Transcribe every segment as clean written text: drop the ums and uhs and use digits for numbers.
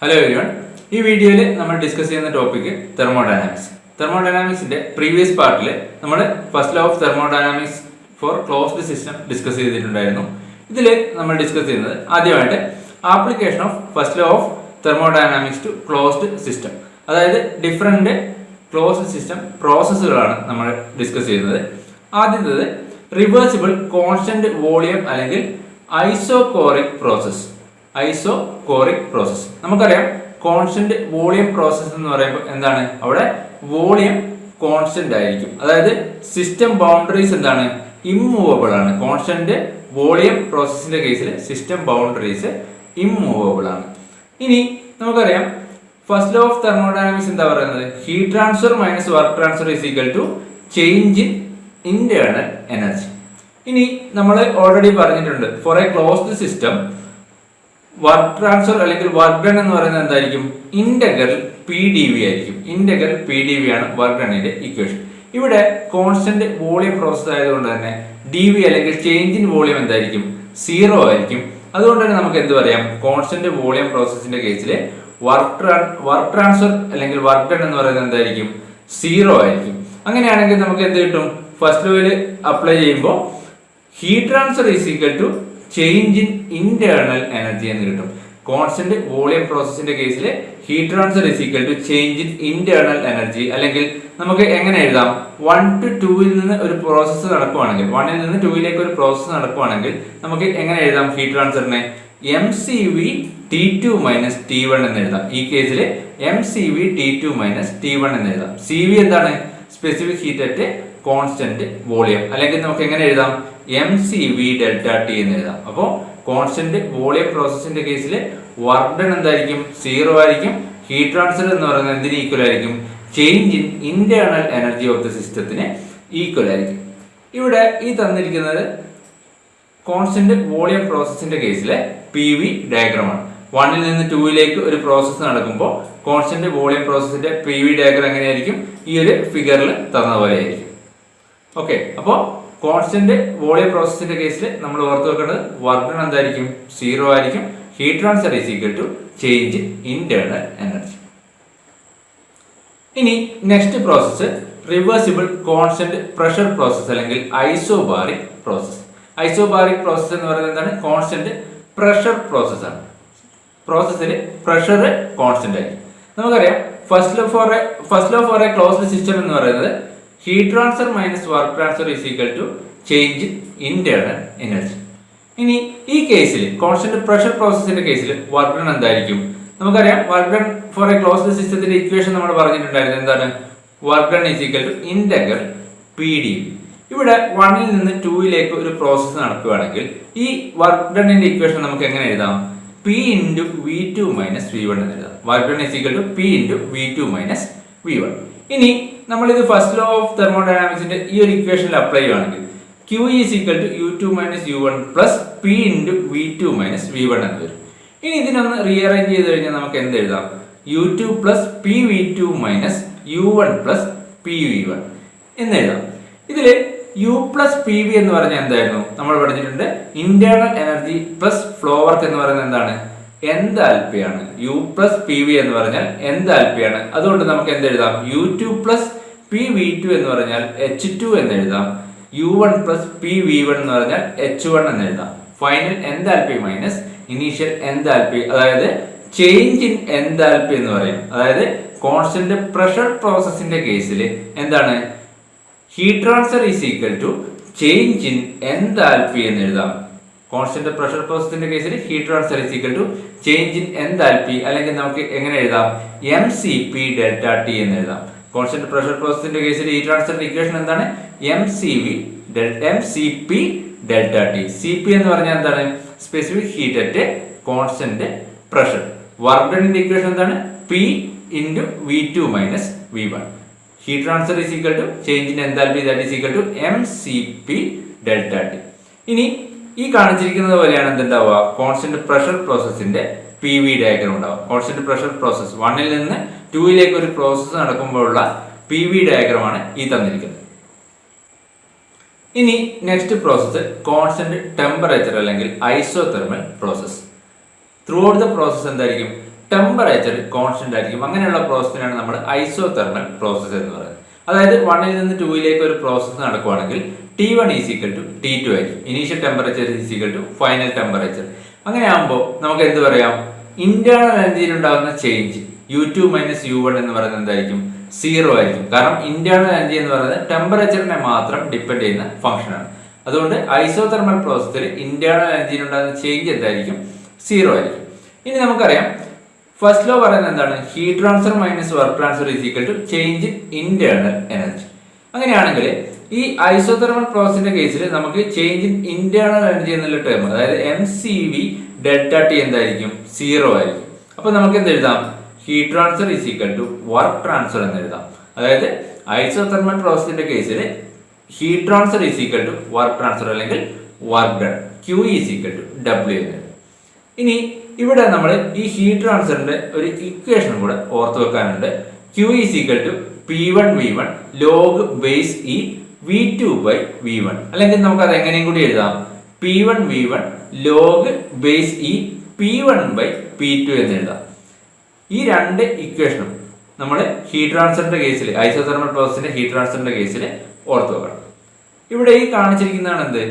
Hello everyone. ഈ വീഡിയോയിൽ നമ്മൾ ഡിസ്കസ് ചെയ്യുന്ന ടോപ്പിക് തെർമോഡൈനാമിക്സ്. തെർമോഡൈനാമിക്സിന്റെ പ്രീവിയസ് പാർട്ടിൽ നമ്മൾ first law of thermodynamics for closed system discuss ചെയ്തിട്ടുണ്ടായിരുന്നു. ഇതിൽ നമ്മൾ ഡിസ്കസ് ചെയ്യുന്നത് ആദ്യമായിട്ട് application of first law of thermodynamics to closed system, അതായത് ഡിഫറെന്റ് ക്ലോസ്ഡ് സിസ്റ്റം പ്രോസസ്സുകളാണ് നമ്മൾ ഡിസ്കസ് ചെയ്യുന്നത്. ആദ്യത്തേത് റിവേഴ്സിബിൾ കോൺസ്റ്റന്റ് വോളിയം അല്ലെങ്കിൽ ഐസോകോറിക് പ്രോസസ്. നമുക്കറിയാം കോൺസ്റ്റന്റ് വോളിയം പ്രോസസ് എന്ന് പറയുമ്പോൾ എന്താണ്, അവിടെ വോളിയം കോൺസ്റ്റന്റ് ആയിരിക്കും, അതായത് സിസ്റ്റം ബൗണ്ടറീസ് എന്താണ്, ഇമ്മൂവബിൾ ആണ്. കോൺസ്റ്റന്റ് വോളിയം പ്രോസസ്സിന്റെ കേസിൽ സിസ്റ്റം ബൗണ്ടറീസ് ഇമ്മൂവബിൾ ആണ്. ഇനി നമുക്കറിയാം ഫസ്റ്റ് ലോ ഓഫ് തെർമോഡൈനാമിക്സ് എന്താ പറയുന്നത്, heat transfer minus work transfer is equal to change in internal energy. ഇനി നമ്മൾ ഓൾറെഡി പറഞ്ഞിട്ടുണ്ട്, for a closed system work transfer അല്ലെങ്കിൽ വർക്ക് ഡൺ എന്ന് പറയുന്നത് എന്തായിരിക്കും, ഇന്റഗ്രൽ പി ഡി വി ആയിരിക്കും. ഇന്റഗ്രൽ പി ഡി വി ആണ് വർക്ക് ഡണ്ണിന്റെ ഇക്വേഷൻ. ഇവിടെ കോൺസ്റ്റന്റ് വോളിയം പ്രോസസ് ആയതുകൊണ്ട് തന്നെ ഡി വി അല്ലെങ്കിൽ ചേഞ്ച് ഇൻ വോളിയം എന്തായിരിക്കും, 0 ആയിരിക്കും. അതുകൊണ്ട് തന്നെ നമുക്ക് എന്ത് പറയാം, കോൺസ്റ്റന്റ് വോളിയം പ്രോസസ്സിന്റെ കേസിൽ വർക്ക് ട്രാൻസ്ഫർ അല്ലെങ്കിൽ വർക്ക് ഡൺ എന്ന് പറയുന്നത് എന്തായിരിക്കും, 0 ആയിരിക്കും. അങ്ങനെയാണെങ്കിൽ നമുക്ക് എന്ത് കിട്ടും, ഫസ്റ്റ് ലോയിൽ അപ്ലൈ ചെയ്യുമ്പോൾ heat transfer is equal to change in internal energy എന്ന് കിട്ടും. കോൺസ്റ്റന്റ് വോളിയം പ്രോസസ്സിന്റെ കേസിൽ heat transfer is equal to change in internal energy. അല്ലെങ്കിൽ നമുക്ക് എങ്ങനെ എഴുതാം, 1 to 2 നിന്ന് ഒരു പ്രോസസ്സ് നടക്കുവാണെങ്കിൽ, 1 നിന്ന് 2 ഒരു പ്രോസസ്സ് നടക്കുവാണെങ്കിൽ നമുക്ക് എങ്ങനെ എഴുതാം heat ട്രാൻസ്ഫറിനെ, mcv T2 minus T1 എന്ന് എഴുതാം. ഈ കേസിൽ mcv T2 മൈനസ് T1 എന്ന് എഴുതാം. cv എന്താണ്, specific heat at constant volume. അല്ലെങ്കിൽ നമുക്ക് എങ്ങനെ എഴുതാം, mcv ഡെൽറ്റ ടി എന്ന് എഴുതാം. അപ്പോൾ കോൺസ്റ്റന്റ് വോളിയം പ്രോസസ്സിന്റെ കേസിൽ വർക്ക് ഡൺ എന്തായിരിക്കും, 0 ആയിരിക്കും. ഹീറ്റ് ട്രാൻസ്ഫർ എന്ന് പറയുന്നത് എന്തിന് ഈക്വൽ ആയിരിക്കും, change in internal energy of the സിസ്റ്റത്തിന് ഈക്വൽ ആയിരിക്കും. ഇവിടെ ഈ തന്നിരിക്കുന്നത് കോൺസ്റ്റന്റ് വോളിയം പ്രോസസ്സിന്റെ കേസിലെ പി വി ഡയഗ്രമാണ്. 1 നിന്ന് 2 ഒരു പ്രോസസ്സ് നടക്കുമ്പോൾ കോൺസ്റ്റന്റ് വോളിയം പ്രോസസ്സിന്റെ പി വി ഡയഗ്രം എങ്ങനെയായിരിക്കും, ഈ ഒരു ഫിഗറിൽ തന്ന പോലെ ആയിരിക്കും. ഓക്കെ, അപ്പോൾ കോൺസ്റ്റന്റ് വോളിയം പ്രോസസ്സിന്റെ കേസിൽ നമ്മൾ ഓർത്ത് വെക്കേണ്ടത് വർക്ക് ഡൺ എന്തായിരിക്കും, 0 ആയിരിക്കും. Heat transfer is equal to change in internal energy. ഇനി next process reversible constant pressure process അല്ലെങ്കിൽ ഐസോബാറിക് പ്രോസസ്. ഐസോബാറിക് പ്രോസസ് എന്ന് പറയുന്നത് എന്താണ്, കോൺസ്റ്റന്റ് പ്രഷർ പ്രോസസ് ആണ്. പ്രോസസ്സിൽ പ്രഷർ കോൺസ്റ്റന്റ് ആയിരിക്കും. നമുക്കറിയാം first law for a closed system എന്ന് പറയുന്നത് heat transfer minus work transfer is equal to change in internal energy. ഇനി ഈ കേസിൽ കോൺസ്റ്റന്റ് പ്രഷർ പ്രോസസ്സിന്റെ കേസിൽ വർക്ക് ഡൺ എന്തായിരിക്കും, നമുക്കറിയാം work done for a closed സിസ്റ്റത്തിന്റെ ഇക്വേഷൻ നമ്മൾ പറഞ്ഞിട്ടുണ്ടായിരുന്നു. എന്താണ്, work done is equal to integral P D V. ഇവിടെ 1 നിന്ന് 2 ഒരു പ്രോസസ്സ് നടക്കുകയാണെങ്കിൽ ഈ വർക്ക് ഡണ്ണിന്റെ ഇക്വേഷൻ നമുക്ക് എങ്ങനെ എഴുതാം, P into V2 minus V1 എന്ന് എഴുതാം. Work done is equal to P into V2 minus V1. ഇനി നമ്മൾ ഇത് ഫസ്റ്റ് ലോ ഓഫ് തെർമോഡൈനാമിക്സിന്റെ ഈ ഒരു ഇക്വേഷനിൽ അപ്ലൈ ചെയ്യുകയാണെങ്കിൽ Q is equal to U2 minus U1 plus P into V2 minus V1 എന്ന് വരും. ഇനി ഇതിനൊന്ന് റീഅറേഞ്ച് ചെയ്ത് കഴിഞ്ഞാൽ നമുക്ക് എന്ത് എഴുതാം, U2 plus PV2 minus U1 plus PV1 എന്ന് എഴുതാം. ഇതിൽ U പ്ലസ് പി വി എന്ന് പറഞ്ഞാൽ എന്തായിരുന്നു, നമ്മൾ പഠിച്ചിട്ടുണ്ട് internal energy plus flow work എന്ന് പറയുന്നത് എന്താണ്, എൻതാൽപ്പിയാണ്. U പ്ലസ് പി വി എന്ന് പറഞ്ഞാൽ എൻതാൽപ്പിയാണ്. അതുകൊണ്ട് നമുക്ക് എന്ത് എഴുതാം, U2 പ്ലസ് PV2 എന്ന് പറഞ്ഞാൽ H2 എന്ന് എഴുതാം. U1 പ്ലസ് PV1 എന്ന് പറഞ്ഞാൽ H1 എന്ന് എഴുതാം. Final enthalpy minus initial enthalpy, അതായത് ചേഞ്ച് ഇൻ എൻതാൽപ്പി എന്ന് പറയും. അതായത് കോൺസ്റ്റന്റ് പ്രഷർ പ്രോസസ്സിന്റെ കേസിൽ എന്താണ്, heat transfer is equal to change in enthalpy എന്ന് എഴുതാം. കോൺസ്റ്റന്റ് പ്രഷർ പ്രോസസ്സിന്റെ കേസിൽ heat transfer is equal to change in enthalpy. അല്ലെങ്കിൽ നമുക്ക് എങ്ങനെ എഴുതാം, mcp ഡെൽറ്റ ടി എന്ന് എഴുതാം. കോൺസ്റ്റന്റ് പ്രഷർ പ്രോസസ്സിന്റെ കേസിൽ ഹീറ്റ് ട്രാൻസ്ഫറിന്റെ ഇക്വേഷൻ എന്താണ്, mcp ഡെൽറ്റ ടി. cp എന്ന് പറഞ്ഞാൽ എന്താണ്, specific heat at constant pressure. Work ഡണ്ണിന്റെ ഇക്വേഷൻ എന്താണ്, P into V2 minus V1. Heat transfer is equal to change in enthalpy, that is equal to mcp delta T. ഇനി ഈ കാണിച്ചിരിക്കുന്നത് പോലെയാണ് എന്തുണ്ടാവുക, കോൺസ്റ്റന്റ് പ്രഷർ പ്രോസസ്സിന്റെ പി വി ഡയഗ്രം ഉണ്ടാവും. Constant pressure process 1 നിന്ന് 2 ഒരു പ്രോസസ്സ് നടക്കുമ്പോഴുള്ള പി വി ഡയഗ്രമാണ് ഈ തന്നിരിക്കുന്നത്. ഇനി നെക്സ്റ്റ് പ്രോസസ്സ് കോൺസ്റ്റന്റ് ടെമ്പറേച്ചർ അല്ലെങ്കിൽ isothermal process. Throughout the process എന്തായിരിക്കും, ടെമ്പറേച്ചർ കോൺസ്റ്റന്റ് ആയിരിക്കും. അങ്ങനെയുള്ള പ്രോസസ്സിനാണ് നമ്മൾ ഐസോതെർമൽ പ്രോസസ്സ് എന്ന് പറയുന്നത്. അതായത് 1ൽ നിന്ന് 2ലേക്ക് ഒരു പ്രോസസ്സ് നടക്കുകയാണെങ്കിൽ T1 is equal to T2 ആയിരിക്കും. Initial temperature is equal to final temperature. അങ്ങനെ ആകുമ്പോൾ നമുക്ക് എന്ത് പറയാം, ഇന്റേണൽ എനർജിയിൽ ഉണ്ടാകുന്ന ചേഞ്ച് U2 മൈനസ് U1 എന്ന് പറയുന്നത് എന്തായിരിക്കും, 0 ആയിരിക്കും. കാരണം ഇന്റേണൽ എനർജി എന്ന് പറയുന്നത് ടെമ്പറേച്ചറിനെ മാത്രം ഡിപ്പെൻഡ് ചെയ്യുന്ന ഫംഗ്ഷനാണ്. അതുകൊണ്ട് ഐസോതെർമൽ പ്രോസസ്സിൽ ഇന്റേണൽ എനർജിയിൽ ഉണ്ടാകുന്ന ചേഞ്ച് എന്തായിരിക്കും, 0 ആയിരിക്കും. ഇനി നമുക്കറിയാം ഫസ്റ്റ് ലോ പറയുന്നത് എന്താണ്, heat transfer minus work transfer is equal to change in internal energy. അങ്ങനെയാണെങ്കിൽ ഈ ഐസോതെർമൽ പ്രോസസ്സിന്റെ കേസിൽ നമുക്ക് ചേഞ്ച് ഇൻ ഇന്റേണൽ എനർജി എന്നുള്ള ടേം, അതായത് MCV ഡെൽറ്റ ടി എന്തായിരിക്കും, 0 ആയിരിക്കും. അപ്പൊ നമുക്ക് എന്ത് എഴുതാം, heat transfer is equal to work transfer എന്ന് എഴുതാം. അതായത് ഐസോതെർമൽ പ്രോസസ്സിന്റെ കേസിൽ heat transfer is equal to work transfer അല്ലെങ്കിൽ work done, Q is equal to W എന്ന് എഴുതാം. ഇനി ഇവിടെ നമ്മൾ ഈ ഹീറ്റ് ട്രാൻസ്ഫറിന്റെ ഒരു ഇക്വേഷൻ കൂടെ ഓർത്ത് വെക്കാനുണ്ട്. Q is equal to P1 V1 log base E V2 by V1, അല്ലെങ്കിൽ നമുക്ക് അത് എങ്ങനെയും കൂടി എഴുതാം, P1 V1 log base E P1 by P2 എന്ന് എഴുതാം. ഈ രണ്ട് ഇക്വേഷനും നമ്മൾ ഹീറ്റ് ട്രാൻസ്ഫറിന്റെ കേസിൽ, ഐസോതെർമൽ പ്രോസസ്സിന്റെ ഹീറ്റ് ട്രാൻസ്ഫറിന്റെ കേസിൽ ഓർത്ത് വെക്കണം. ഇവിടെ ഈ കാണിച്ചിരിക്കുന്നതാണ് എന്ത്,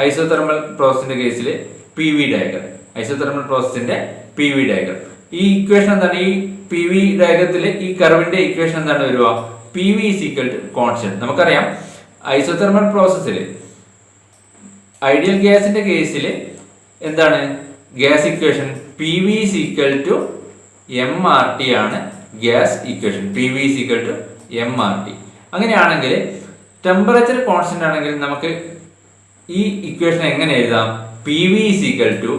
ഐസോതെർമൽ പ്രോസസ്സിന്റെ കേസിൽ PV ഡയഗ്രം, ഐസോതെർമൽ പ്രോസസ്സിന്റെ PV ഡയഗ്രം. ഈ ഇക്വേഷൻ എന്താണ്, ഈ PV ഡയഗ്രത്തിൽ ഈ കർവിന്റെ ഇക്വേഷൻ എന്താണ് വരിക, PV is equal to constant. നമുക്കറിയാം ഐസോതെർമൽ പ്രോസസ്സിൽ ഐഡിയൽ ഗ്യാസിന്റെ കേസിൽ എന്താണ് gas equation, PV is equal to MRT ആണ് gas equation, PV is equal to MRT. അങ്ങനെയാണെങ്കിൽ ടെമ്പറേച്ചർ കോൺസ്റ്റന്റ് ആണെങ്കിൽ നമുക്ക് ഈ ഇക്വേഷൻ എങ്ങനെ എഴുതാം, PV is equal to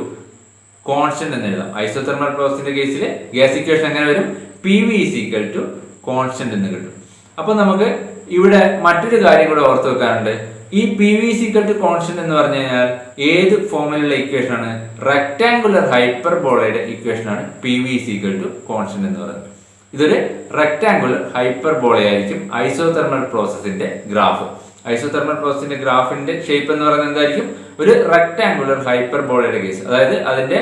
constant എന്ന് എഴുതാം. ഐസോതെർമൽ പ്രോസസ്സിന്റെ കേസിൽ ഗ്യാസ് ഇക്വേഷൻ എങ്ങനെ വരും, PV is equal to constant എന്ന് കിട്ടും. അപ്പൊ നമുക്ക് ഇവിടെ മറ്റൊരു കാര്യം കൂടെ ഓർത്ത് വെക്കാനുണ്ട്. ഈ PV is equal to constant എന്ന് പറഞ്ഞു കഴിഞ്ഞാൽ ഏത് ഫോമിലുള്ള ഇക്വേഷൻ ആണ്, റെക്ടാങ്കുലർ ഹൈപ്പർബോളയുടെ ഇക്വേഷൻ ആണ് PV is equal to constant എന്ന് പറയുന്നത്. ഇതൊരു റെക്ടാങ്കുലർ ഹൈപ്പർബോളയായിരിക്കും ഐസോതെർമൽ പ്രോസസ്സിന്റെ ഗ്രാഫ്. ഐസോതെർമൽ പ്രോസസ്സിന്റെ ഗ്രാഫിന്റെ ഷേപ്പ് എന്ന് പറയുന്നത് എന്തായിരിക്കും, ഒരു റെക്ടാങ്കുലർ ഹൈപ്പർബോളയുടെ കേസ്. അതായത് അതിന്റെ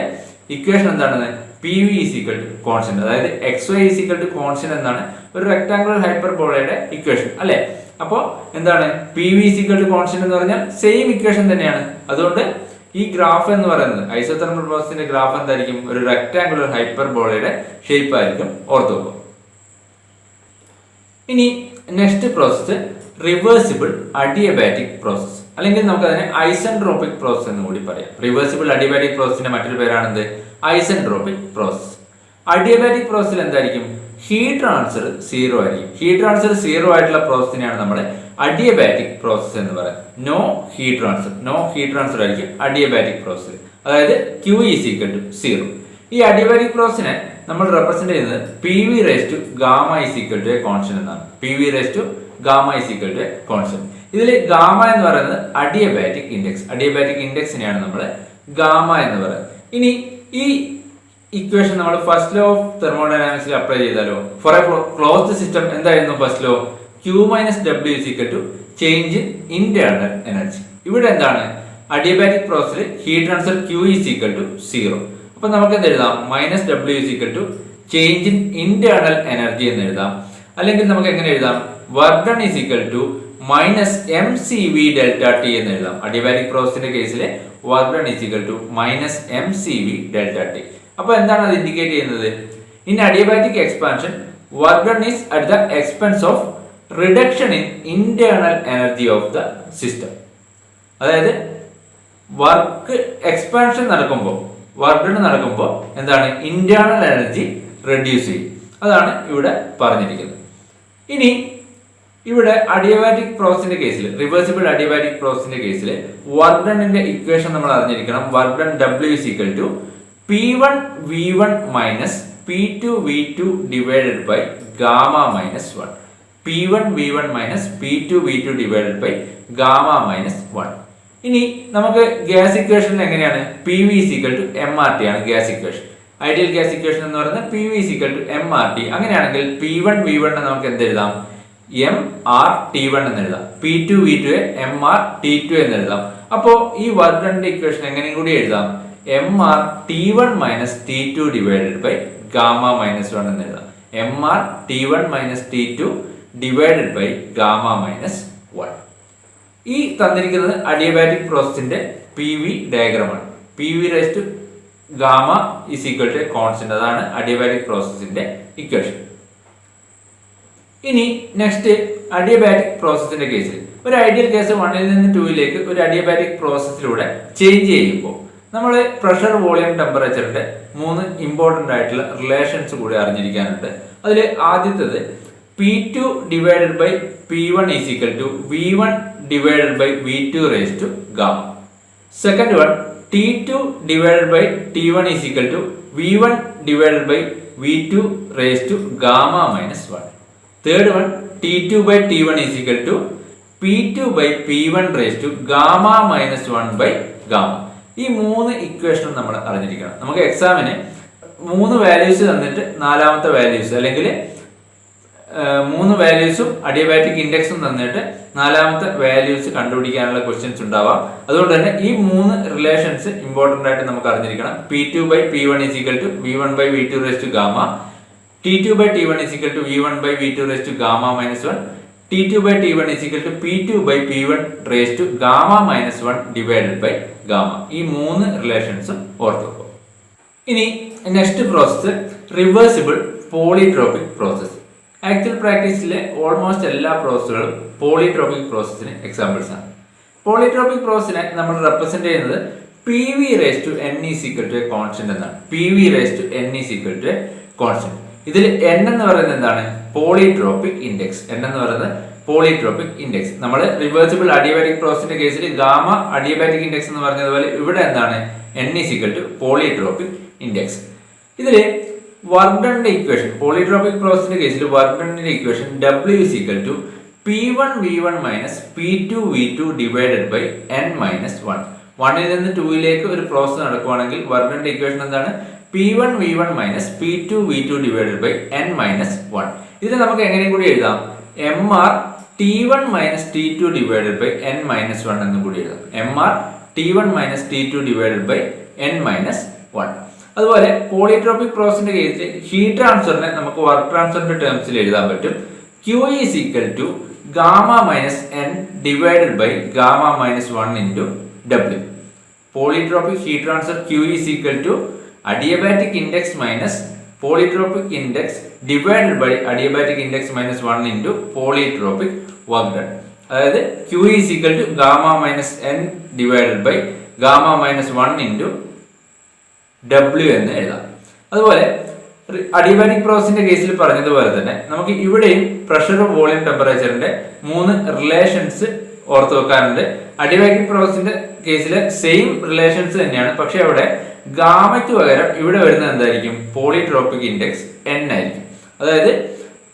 ഇക്വേഷൻ എന്താണ്, PV is equal to constant, അതായത് XY is equal to constant എന്നാണ് ഒരു റെക്ടാങ്കുലർ ഹൈപ്പർബോളയുടെ ഇക്വേഷൻ അല്ലെ. അപ്പോൾ എന്താണ് PV is equal to constant എന്ന് പറഞ്ഞാൽ സെയിം ഇക്വേഷൻ തന്നെയാണ്. അതുകൊണ്ട് ഈ ഗ്രാഫ് എന്ന് പറയുന്നത് ഐസോതെർമൽ പ്രോസസ്സിന്റെ ഗ്രാഫ് എന്തായിരിക്കും, ഒരു റെക്ടാങ്കുലർ ഹൈപ്പർബോളയുടെ ഷേപ്പ് ആയിരിക്കും, ഓർത്ത് വെക്കുക. ഇനി next process reversible adiabatic process, അല്ലെങ്കിൽ നമുക്ക് അതിനെ ഐസെൻട്രോപിക് പ്രോസസ് എന്ന് കൂടി പറയാം. റിവേഴ്സിബിൾ അഡിയബാറ്റിക് പ്രോസസ്സിന്റെ മറ്റൊരു പേരാണെന്ത്, ഐസെൻട്രോപിക് പ്രോസസ്. അഡിയബാറ്റിക് പ്രോസസ്സിൽ എന്തായിരിക്കും, ഹീറ്റ് ട്രാൻസ്ഫർ 0 ആയിരിക്കും. ഹീറ്റ് ട്രാൻസ്ഫർ 0 ആയിട്ടുള്ള പ്രോസസ്സിനെയാണ് നമ്മൾ അഡിയബാറ്റിക് പ്രോസസ് എന്ന് പറയുന്നത്. നോ ഹീറ്റ് ട്രാൻസ്ഫർ ആയിരിക്കും അഡിയബാറ്റിക് പ്രോസസ്. അതായത് Q ഈസ് ഈക്വൽ ടു 0. ഈ അഡിയബാറ്റിക് പ്രോസസ്സിനെ നമ്മൾ റെപ്രസെന്റ് ചെയ്യുന്നത് PV raise to gamma is equal to a constant എന്നാണ്. PV raise to gamma is equal to a constant. ഇതിൽ ഗാമ എന്ന് പറയുന്നത് അഡിയബാറ്റിക് ഇൻഡെക്സ്. അഡിയബാറ്റിക് ഇൻഡെക്സിനെയാണ് നമ്മൾ ഗാമ എന്ന് പറയുന്നത്. ഇനി ഈ ഇക്വേഷൻ നമ്മൾ ഫസ്റ്റ് ലോ ഓഫ് തെർമോഡൈനാമിക്സിൽ അപ്ലൈ ചെയ്താലോ, ഫോർ എ ക്ലോസ്ഡ് സിസ്റ്റം എന്തായിരുന്നു first law, Q minus W is equal to change in internal energy. ഇവിടെ എന്താണ് അഡിയബാറ്റിക് പ്രോസസ്സിൽ heat transfer Q is equal to 0. അപ്പൊ നമുക്ക് എന്ത് എഴുതാം, minus W is equal to change in internal energy എന്ന് എഴുതാം. അല്ലെങ്കിൽ നമുക്ക് എങ്ങനെ എഴുതാം, work done is equal to minus MCV delta T എന്ന് എഴുതാം. അഡിയബാറ്റിക് പ്രോസസ്സിന്റെ കേസിലെ work done is equal to minus MCV delta T. അപ്പൊ എന്താണ് അത് ഇൻഡിക്കേറ്റ് ചെയ്യുന്നത്, in adiabatic expansion work done is at the expense of reduction in internal energy of the system. അതായത് work expansion നടക്കുമ്പോൾ, work done നടക്കുമ്പോൾ എന്താണ്, internal energy reduce ചെയ്യും. അതാണ് ഇവിടെ പറഞ്ഞിരിക്കുന്നത്. ഇനി ഇവിടെ അഡിയബാറ്റിക് പ്രോസസ്സിന്റെ കേസിൽ, റിവേഴ്സിബിൾ അഡിയബാറ്റിക് പ്രോസസ്സിന്റെ കേസിൽ വർക്ക് ഡണിന്റെ ഇക്വേഷൻ നമ്മൾ അറിഞ്ഞിരിക്കണം. Work done W is equal to P1 V1 minus P2 V2 divided by gamma minus 1. P1 V1 minus P2 V2 divided by gamma minus 1. ഇനി നമുക്ക് ഗ്യാസ് ഇക്വേഷൻ എങ്ങനെയാണ്, PV is equal to MRT ആണ് gas equation. Ideal gas equation എന്ന് പറയുന്നത് PV is equal to MRT. അങ്ങനെയാണെങ്കിൽ P1 V1 നമുക്ക് എന്ത് എഴുതാം, MRT1 എന്ന് എഴുതാം. P2 V2 MRT2 എന്ന് എഴുതാം. അപ്പോ ഈ വർക്ക് ഡണിന്റെ ഇക്വേഷൻ എങ്ങനെയും കൂടി എഴുതാം, MRT1 minus T2 divided by gamma minus 1 എന്ന് എഴുതാം. MR T1 minus T2 divided by gamma minus 1. ഈ തന്നിരിക്കുന്നത് അഡിയബാറ്റിക് പ്രോസസിന്റെ PV ഡയഗ്രമാണ്. PV raise to gamma is equal to constant. അതാണ് അഡിയബാറ്റിക് പ്രോസസിന്റെ ഇക്വേഷൻ. ഇനി നെക്സ്റ്റ് അഡിയബാറ്റിക് പ്രോസസിന്റെ കേസിൽ ഒരു ഐഡിയൽ കേസ് 1ൽ നിന്ന് 2ലേക്ക് ഒരു അഡിയബാറ്റിക് പ്രോസസ്സിലൂടെ ചേഞ്ച് ചെയ്യുമ്പോൾ നമ്മൾ പ്രഷർ, വോളിയം, ടെമ്പറേച്ചറിന്റെ 3 ഇമ്പോർട്ടന്റ് ആയിട്ടുള്ള റിലേഷൻസ് കൂടി അറിഞ്ഞിരിക്കാനുണ്ട്. അതിൽ ആദ്യത്തേത് P2 divided by P1 is equal to V1 divided by V2 raise to gamma. Second one T2 divided by T1 is equal to V1 divided by V2 raised to gamma minus 1. Third one T2 by T1 is equal to P2 by P1 raised to gamma minus 1 by gamma. ഈ 3 equation നമ്മൾ അറിഞ്ഞിരിക്കണം. നമുക്ക് എക്സാമിന് 3 values തന്നിട്ട് നാലാമത്തെ values അല്ലെങ്കിൽ 3 വാല്യൂസും adiabatic ഇൻഡെക്സും തന്നിട്ട് നാലാമത്തെ വാല്യൂസ് കണ്ടുപിടിക്കാനുള്ള ക്വസ്റ്റ്യൻസ് ഉണ്ടാവാം. അതുകൊണ്ട് തന്നെ ഈ 3 റിലേഷൻസ് ഇമ്പോർട്ടന്റ് ആയിട്ട് നമുക്ക് അറിഞ്ഞിരിക്കണം. P2 by P1 is equal to V1 by V2 raised to gamma. T2 by T1 is equal to V1 by V2 raised to gamma minus 1. T2 by T1 is equal to P2 by P1 raised to gamma minus 1 divided by gamma. ഈ 3 റിലേഷൻസും ഓർത്തു വെക്കുക. ഇനി next process reversible polytropic process. Actual പ്രാക്ടീസിലെ almost എല്ലാ പ്രോസസ്സുകളും polytropic പ്രോസസ്സിന് examples ആണ്. Polytropic പ്രോസസ്സിനെ നമ്മൾ റെപ്രസെന്റ് ചെയ്യുന്നത് PV raised to n is equal to a constant എന്നാണ്. PV raised to n is equal to a constant. ഇതിൽ n എന്ന് പറയുന്നത് എന്താണ്? Polytropic index. n എന്ന് പറയുന്നത് പോളിട്രോപിക് ഇൻഡെക്സ്. നമ്മൾ റിവേഴ്സിബിൾ അഡിയബാറ്റിക് പ്രോസസ്സിന്റെ കേസിൽ ഗാമ അഡിയബാറ്റിക് ഇൻഡെക്സ് എന്ന് പറഞ്ഞതുപോലെ ഇവിടെ എന്താണ്? n is equal to polytropic index. ഇതിൽ വർക്ക് ഡണിന്റെ ഇക്വേഷൻ, പോളിട്രോപിക് പ്രോസസ്സിന്റെ കേസിൽ വർക്ക് ഡണിന്റെ equation W is equal to P1 V1 minus P2 V2 divided by n minus 1. 1ൽ നിന്ന് 2ലേക്ക് ഒരു പ്രോസസ് നടക്കുകയാണെങ്കിൽ വർക്ക് ഡണിന്റെ ഇക്വേഷൻ എന്താണ്? P1 V1 minus P2 V2 divided by n minus 1. ഇത് നമുക്ക് എങ്ങനെ കൂടി എഴുതാം? MR T1 minus T2 divided by n minus 1 എന്ന് കൂടി എഴുതാം. MR T1 minus T2 divided by n minus 1. അതുപോലെ പോളിട്രോപിക് പ്രോസസ്സിന്റെ കേസിൽ ഹീറ്റ് ട്രാൻസ്ഫറിനെ നമുക്ക് വർക്ക് ട്രാൻസ്ഫറിന്റെ ടേംസിൽ എഴുതാൻ പറ്റും. Q is equal to gamma minus n divided by gamma minus 1 into W. Polytropic heat transfer Q is equal to adiabatic index minus polytropic index divided by adiabatic index minus 1 into polytropic work done. അതായത് Q is equal to gamma minus n divided by gamma minus 1 into W എന്ന് എഴുതാം. അതുപോലെ adiabatic പ്രോസസ്സിന്റെ കേസിൽ പറഞ്ഞതുപോലെ തന്നെ നമുക്ക് ഇവിടെയും പ്രഷറും വോളിയം ടെമ്പറേച്ചറിന്റെ 3 റിലേഷൻസ് ഓർത്തു വെക്കാറുണ്ട്. അഡിയബാറ്റിക് പ്രോസസ്സിന്റെ കേസിലെ സെയിം റിലേഷൻസ് തന്നെയാണ്, പക്ഷെ അവിടെ ഗാമയ്ക്ക് പകരം ഇവിടെ വരുന്നത് എന്തായിരിക്കും? പോളിട്രോപിക് ഇൻഡെക്സ് n ആയിരിക്കും. അതായത്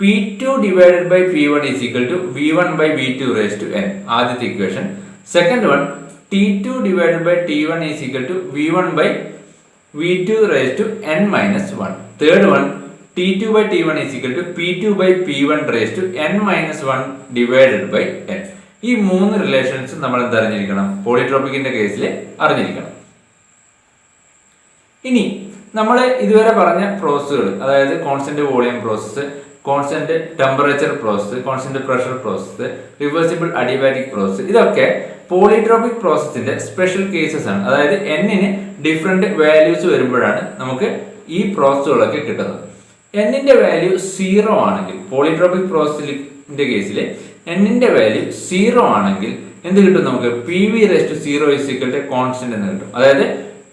P2 divided by P1 is equal to V1 by V2 raised to n. ആദ്യത്തെ equation. Second one T2 divided by T1 is equal to V1 by V2 raised to n minus 1. Third one T2 by T1 is equal to P2 by P1 raised to n minus 1 divided by n. ഈ 3 relations നമ്മൾ എന്താ അറിഞ്ഞിരിക്കണം? പോളിട്രോപിക്കിന്റെ കേസിൽ അറിഞ്ഞിരിക്കണം. ഇനി നമ്മൾ ഇതുവരെ പറഞ്ഞ പ്രോസസ്സുകൾ, അതായത് constant volume process, constant temperature process, constant pressure process, reversible adiabatic process, ഇതൊക്കെ പോളിട്രോപിക് പ്രോസസ്സിന്റെ സ്പെഷ്യൽ കേസസ് ആണ്. അതായത് എന്നിന് ഡിഫറെന്റ് വാല്യൂസ് വരുമ്പോഴാണ് നമുക്ക് ഈ പ്രോസസ്സുകളൊക്കെ കിട്ടുന്നത്. എന്നിന്റെ വാല്യൂ 0 ആണെങ്കിൽ, പോളിട്രോപിക് പ്രോസസ്സിന്റെ കേസിൽ എന്നിന്റെ വാല്യൂ 0 ആണെങ്കിൽ എന്ത് കിട്ടും? നമുക്ക് PV raised to 0 is equal to constant എന്ന് കിട്ടും. അതായത്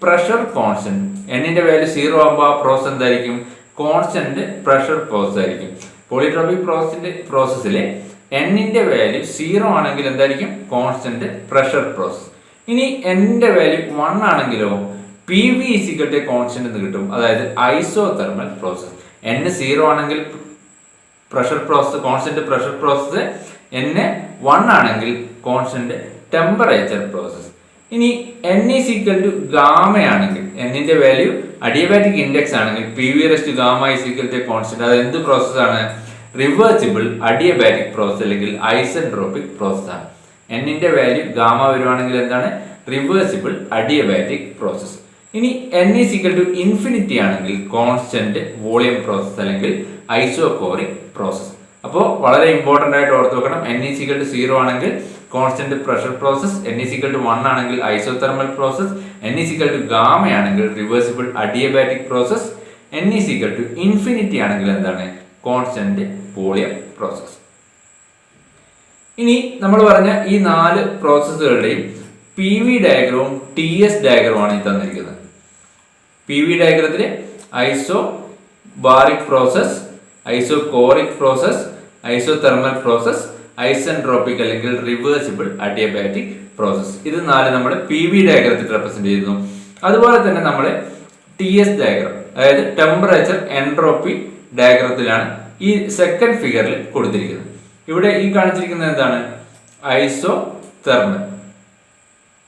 പ്രഷർ കോൺസ്റ്റന്റ്. എന്നിന്റെ വാല്യൂ 0 ആകുമ്പോൾ ആ പ്രോസസ് എന്തായിരിക്കും? കോൺസ്റ്റന്റ് പ്രഷർ പ്രോസസ് ആയിരിക്കും. പോളിട്രോപിക് പ്രോസസ്സിലെ എന്നിന്റെ വാല്യൂ 0 ആണെങ്കിൽ എന്തായിരിക്കും? Constant pressure process. ഇനി എന്നിന്റെ വാല്യൂ 1 ആണെങ്കിലോ PV is equal to constant എന്ന് കിട്ടും. അതായത് ഐസോതെർമൽ പ്രോസസ്. n 0 ആണെങ്കിൽ pressure process, constant pressure process. n 1 ആണെങ്കിൽ കോൺസ്റ്റന്റ് ടെമ്പറേച്ചർ പ്രോസസ്. ഇനി n is equal to gamma ആണെങ്കിൽ, എന്നിന്റെ വാല്യൂ അഡിയബാറ്റിക് ഇൻഡെക്സ് ആണെങ്കിൽ PV raised to gamma is equal to constant. അത് എന്ത് പ്രോസസ് ആണ്? റിവേഴ്സിബിൾ അഡിയബാറ്റിക് പ്രോസസ് അല്ലെങ്കിൽ ഐസെൻട്രോപിക് പ്രോസസ് ആണ്. എന്നിന്റെ വാല്യൂ ഗാമ വരുവാണെങ്കിൽ എന്താണ്? Reversible adiabatic process. ഇനി n is equal to infinity ആണെങ്കിൽ കോൺസ്റ്റന്റ് വോളിയം പ്രോസസ് അല്ലെങ്കിൽ ഐസോകോറിക് പ്രോസസ്. അപ്പോൾ വളരെ ഇമ്പോർട്ടന്റ് ആയിട്ട് ഓർത്ത് വെക്കണം, n ഈസ് ഈക്വൽ ടു 0 ആണെങ്കിൽ constant pressure process, n is equal to 1 ആണെങ്കിൽ isothermal process, n is equal to gamma ആണെങ്കിൽ reversible adiabatic process, n is equal to infinity ആണെങ്കിൽ എന്താണ് കോൺസ്റ്റന്റ് വോളിയം പ്രോസസ്. ഇനി നമ്മൾ പറഞ്ഞ ഈ 4 പ്രോസസ്സുകളുടെയും പി വി ഡയഗ്രവും ടി എസ് ഡയഗ്രവുമാണ് ഈ തന്നിരിക്കുന്നത്. പി വി ഡയഗ്രത്തിൽ isobaric process, isochoric process, isothermal process, isentropic അല്ലെങ്കിൽ റിവേഴ്സിബിൾ അഡിയബാറ്റിക് പ്രോസസ്. ഇത് 4 നമ്മൾ പി വി ഡയഗ്രത്തിൽ റെപ്രസെന്റ് ചെയ്യുന്നു. അതുപോലെ തന്നെ നമ്മൾ ടി എസ് ഡയഗ്രം, അതായത് ടെമ്പറേച്ചർ എൻട്രോപ്പി ഡയഗ്രത്തിലാണ് ഈ സെക്കൻഡ് ഫിഗറിൽ കൊടുത്തിരിക്കുന്നത്. ഇവിടെ ഈ കാണിച്ചിരിക്കുന്നത് എന്താണ്? Isothermal.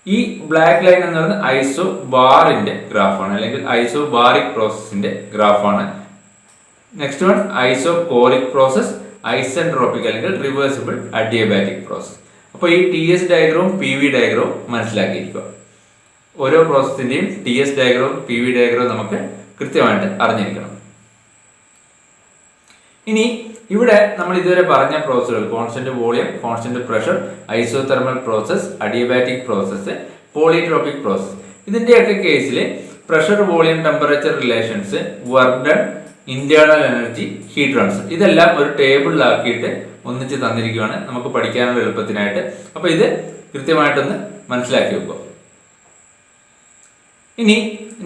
ഈ ബ്ലാക്ക് ലൈൻ എന്ന് പറയുന്നത് ഐസോ ബാറിന്റെ ഗ്രാഫാണ്, അല്ലെങ്കിൽ ഐസോ ബാറിക് പ്രോസസിന്റെ ഗ്രാഫാണ്. Next one isochoric process, isentropic അല്ലെങ്കിൽ റിവേഴ്സിബിൾ അഡിയബാറ്റിക് പ്രോസസ്. അപ്പോൾ ഈ ടി എസ് ഡയഗ്രവും പി വി ഡയഗ്രവും മനസ്സിലാക്കിയിരിക്കുക. ഓരോ പ്രോസസ്സിന്റെയും ടി എസ് ഡയഗ്രവും പി വി ഡയഗ്രവും നമുക്ക് കൃത്യമായിട്ട് അറിഞ്ഞിരിക്കണം. ഇനി ഇവിടെ നമ്മൾ ഇതുവരെ പറഞ്ഞ പ്രോസസ്സുകൾ constant volume, constant pressure, isothermal process, adiabatic process, polytropic process, ഇതിന്റെയൊക്കെ കേസിൽ pressure, volume, temperature relations, work done, internal energy, heat transfer, ഇതെല്ലാം ഒരു ടേബിളിലാക്കിയിട്ട് ഒന്നിച്ച് തന്നിരിക്കുകയാണ് നമുക്ക് പഠിക്കാനുള്ള എളുപ്പത്തിനായിട്ട്. അപ്പൊ ഇത് കൃത്യമായിട്ടൊന്ന് മനസ്സിലാക്കി വെക്കുക. ഇനി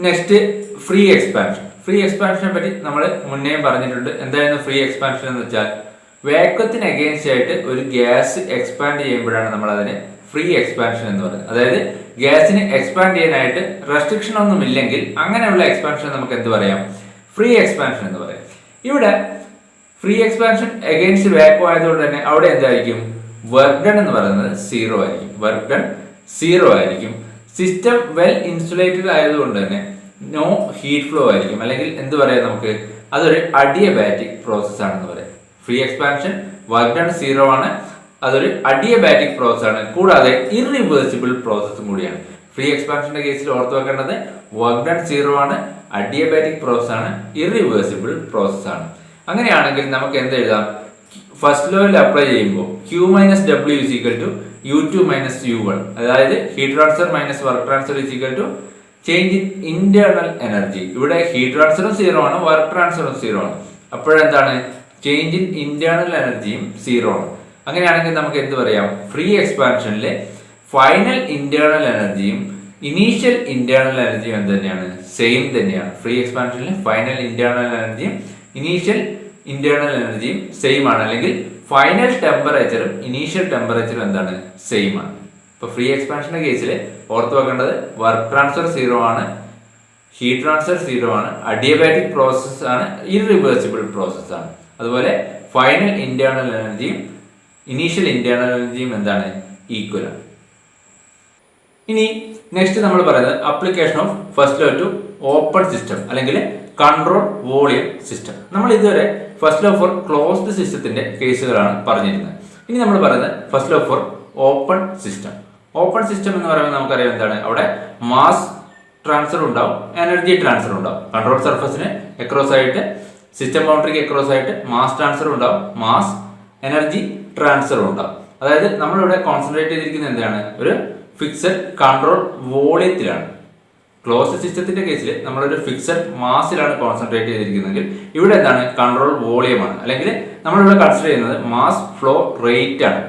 നെക്സ്റ്റ് ഫ്രീ എക്സ്പാൻഷൻ. ഫ്രീ എക്സ്പാൻഷനെ പറ്റി നമ്മൾ മുന്നേ പറഞ്ഞിട്ടുണ്ട്. എന്തായിരുന്നു ഫ്രീ എക്സ്പാൻഷൻ എന്ന് വെച്ചാൽ വാക്വത്തിന് അഗെയിൻസ്റ്റ് ആയിട്ട് ഒരു ഗ്യാസ് എക്സ്പാൻഡ് ചെയ്യുമ്പോഴാണ് നമ്മൾ അതിനെ ഫ്രീ എക്സ്പാൻഷൻ എന്ന് പറയുന്നത്. അതായത് ഗ്യാസിന് എക്സ്പാൻഡ് ചെയ്യാനായിട്ട് റെസ്ട്രിക്ഷൻ ഒന്നും ഇല്ലെങ്കിൽ അങ്ങനെയുള്ള എക്സ്പാൻഷൻ നമുക്ക് എന്ത് പറയാം? ഫ്രീ എക്സ്പാൻഷൻ എന്ന് പറയാം. ഇവിടെ ഫ്രീ എക്സ്പാൻഷൻ അഗെയിൻസ്റ്റ് വാക്വം ആയതുകൊണ്ട് തന്നെ അവിടെ എന്തായിരിക്കും? വർക്ക് ഡൺ എന്ന് പറയുന്നത് 0 ആയിരിക്കും. വർക്ക് ഡൺ 0 ആയിരിക്കും. സിസ്റ്റം വെൽ ഇൻസുലേറ്റഡ് ആയതുകൊണ്ട് തന്നെ നോ ഹീറ്റ് ഫ്ലോ ആയിരിക്കും. അല്ലെങ്കിൽ എന്ത് പറയാം നമുക്ക്? അതൊരു അഡിയബാറ്റിക് പ്രോസസ് ആണെന്ന് പറയാം. ഫ്രീ എക്സ്പാൻഷൻ വർക്ക് ഡൺ 0 ആണ്, അതൊരു അഡിയബാറ്റിക് പ്രോസസ് ആണ്. കൂടാതെ ഇറിവേഴ്സിബിൾ പ്രോസസ്സും കൂടിയാണ്. ഫ്രീ എക്സ്പാൻഷന്റെ കേസിൽ ഓർത്ത് വെക്കേണ്ടത് വർക്ക് ഡൺ 0 ആണ്, അഡിയബാറ്റിക് പ്രോസസ് ആണ്, ഇറിവേഴ്സിബിൾ പ്രോസസ് ആണ്. അങ്ങനെയാണെങ്കിൽ നമുക്ക് എന്ത് എഴുതാം? ഫസ്റ്റ് ലോയിൽ അപ്ലൈ ചെയ്യുമ്പോൾ Q minus W is equal to U2 minus U1, അതായത് heat transfer minus work transfer is equal to change in internal energy. ഇവിടെ ഹീറ്റ് ട്രാൻസ്ഫറും 0 ആണ്, വർക്ക് ട്രാൻസ്ഫറും 0 ആണ്. അപ്പോഴെന്താണ്? ചേഞ്ച് ഇൻ ഇന്റേണൽ എനർജിയും 0 ആണ്. അങ്ങനെയാണെങ്കിൽ നമുക്ക് എന്ത് പറയാം? ഫ്രീ എക്സ്പാൻഷനിലെ ഫൈനൽ ഇന്റേണൽ എനർജിയും ഇനീഷ്യൽ ഇന്റേണൽ എനർജിയും എന്ത് തന്നെയാണ്? സെയിം തന്നെയാണ്. ഫ്രീ എക്സ്പാൻഷനിൽ ഫൈനൽ ഇന്റേണൽ എനർജിയും ഇനീഷ്യൽ ഇന്റേണൽ എനർജിയും സെയിം ആണ്. അല്ലെങ്കിൽ ഫൈനൽ ടെമ്പറേച്ചറും ഇനീഷ്യൽ ടെമ്പറേച്ചറും എന്താണ്? സെയിം ആണ്. ഇപ്പൊ ഫ്രീ എക്സ്പാൻഷന്റെ കേസിൽ ഓർത്ത് വെക്കേണ്ടത് വർക്ക് ട്രാൻസ്ഫർ 0 ആണ്, ഹീറ്റ് ട്രാൻസ്ഫർ 0 ആണ്, അഡിയബാറ്റിക് പ്രോസസ് ആണ്, ഇറിവേഴ്സിബിൾ പ്രോസസ് ആണ്. അതുപോലെ ഫൈനൽ ഇന്റേണൽ എനർജിയും ഇനീഷ്യൽ ഇന്റേണൽ എനർജിയും എന്താണ്? ഈക്വൽ ആണ്. ഇനി നെക്സ്റ്റ് നമ്മൾ പറയുന്നത് application of first law to open system അല്ലെങ്കിൽ കൺട്രോൾ വോളിയം സിസ്റ്റം. നമ്മൾ ഇതുവരെ ഫസ്റ്റ് ലോ ഫോർ ക്ലോസ്ഡ് സിസ്റ്റത്തിന്റെ കേസുകളാണ് പറഞ്ഞിരുന്നത്. ഇനി നമ്മൾ പറയുന്നത് first law for open system. Open system എന്ന് പറയുമ്പോൾ നമുക്കറിയാം എന്താണ്? അവിടെ മാസ് ട്രാൻസ്ഫർ ഉണ്ടാവും, എനർജി ട്രാൻസ്ഫർ ഉണ്ടാവും. കൺട്രോൾ സർഫസിന് അക്രോസ് ആയിട്ട്, സിസ്റ്റം ബൗണ്ടറിക്ക് അക്രോസ് ആയിട്ട് മാസ് ട്രാൻസ്ഫർ ഉണ്ടാവും, മാസ് എനർജി ട്രാൻസ്ഫർ ഉണ്ടാവും. അതായത് നമ്മളിവിടെ കോൺസെൻട്രേറ്റ് ചെയ്തിരിക്കുന്നത് എന്താണ്? ഒരു ഫിക്സഡ് കൺട്രോൾ വോളിയത്തിലാണ്. ക്ലോസ്ഡ് സിസ്റ്റത്തിന്റെ കേസിൽ നമ്മളൊരു ഫിക്സഡ് മാസിലാണ് കോൺസെൻട്രേറ്റ് ചെയ്തിരിക്കുന്നതെങ്കിൽ ഇവിടെ എന്താണ്? കൺട്രോൾ വോളിയമാണ്. അല്ലെങ്കിൽ നമ്മളിവിടെ കൺസിഡർ ചെയ്യുന്നത് മാസ് ഫ്ലോ റേറ്റ് ആണ്.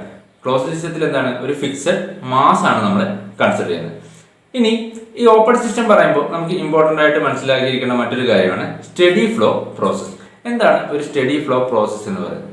ക്ലോസ്ഡ് സിസ്റ്റത്തിൽ എന്താണ്? ഒരു ഫിക്സഡ് മാസ് ആണ് നമ്മൾ കൺസിഡർ ചെയ്യുന്നത്. ഇനി ഈ ഓപ്പൺ സിസ്റ്റം പറയുമ്പോൾ നമുക്ക് ഇമ്പോർട്ടൻ്റ് ആയിട്ട് മനസ്സിലാക്കിയിരിക്കുന്ന മറ്റൊരു കാര്യമാണ് സ്റ്റഡി ഫ്ലോ പ്രോസസ്. എന്താണ് ഒരു സ്റ്റഡി ഫ്ലോ പ്രോസസ് എന്ന് പറയുന്നത്?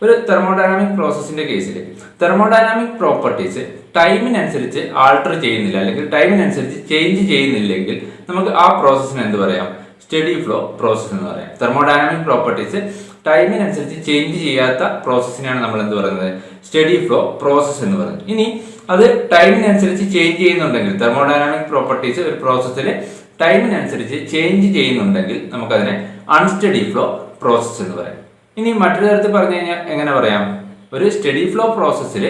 ഒരു തെർമോഡൈനാമിക് പ്രോസസ്സിന്റെ കേസിൽ തെർമോഡൈനാമിക് പ്രോപ്പർട്ടീസ് ടൈമിനനുസരിച്ച് ആൾട്ടർ ചെയ്യുന്നില്ല, അല്ലെങ്കിൽ ടൈമിനനുസരിച്ച് ചേഞ്ച് ചെയ്യുന്നില്ലെങ്കിൽ നമുക്ക് ആ പ്രോസസ്സിന് എന്ത് പറയാം? സ്റ്റഡി ഫ്ലോ പ്രോസസ് എന്ന് പറയാം. തെർമോഡൈനാമിക് പ്രോപ്പർട്ടീസ് ടൈമിനനുസരിച്ച് ചേഞ്ച് ചെയ്യാത്ത പ്രോസസ്സിനെയാണ് നമ്മൾ എന്ത് പറയുന്നത്? സ്റ്റഡി ഫ്ലോ പ്രോസസ് എന്ന് പറയുന്നത്. ഇനി അത് ടൈമിനനുസരിച്ച് ചേഞ്ച് ചെയ്യുന്നുണ്ടെങ്കിൽ, തെർമോഡൈനാമിക് പ്രോപ്പർട്ടീസ് ഒരു പ്രോസസ്സിൽ ടൈമിനനുസരിച്ച് ചേഞ്ച് ചെയ്യുന്നുണ്ടെങ്കിൽ നമുക്കതിനെ അൺസ്റ്റഡി ഫ്ലോ പ്രോസസ് എന്ന് പറയാം. ഇനി മറ്റൊരു തരത്തിൽ പറഞ്ഞു കഴിഞ്ഞാൽ എങ്ങനെ പറയാം? ഒരു സ്റ്റഡി ഫ്ലോ പ്രോസസ്സിൽ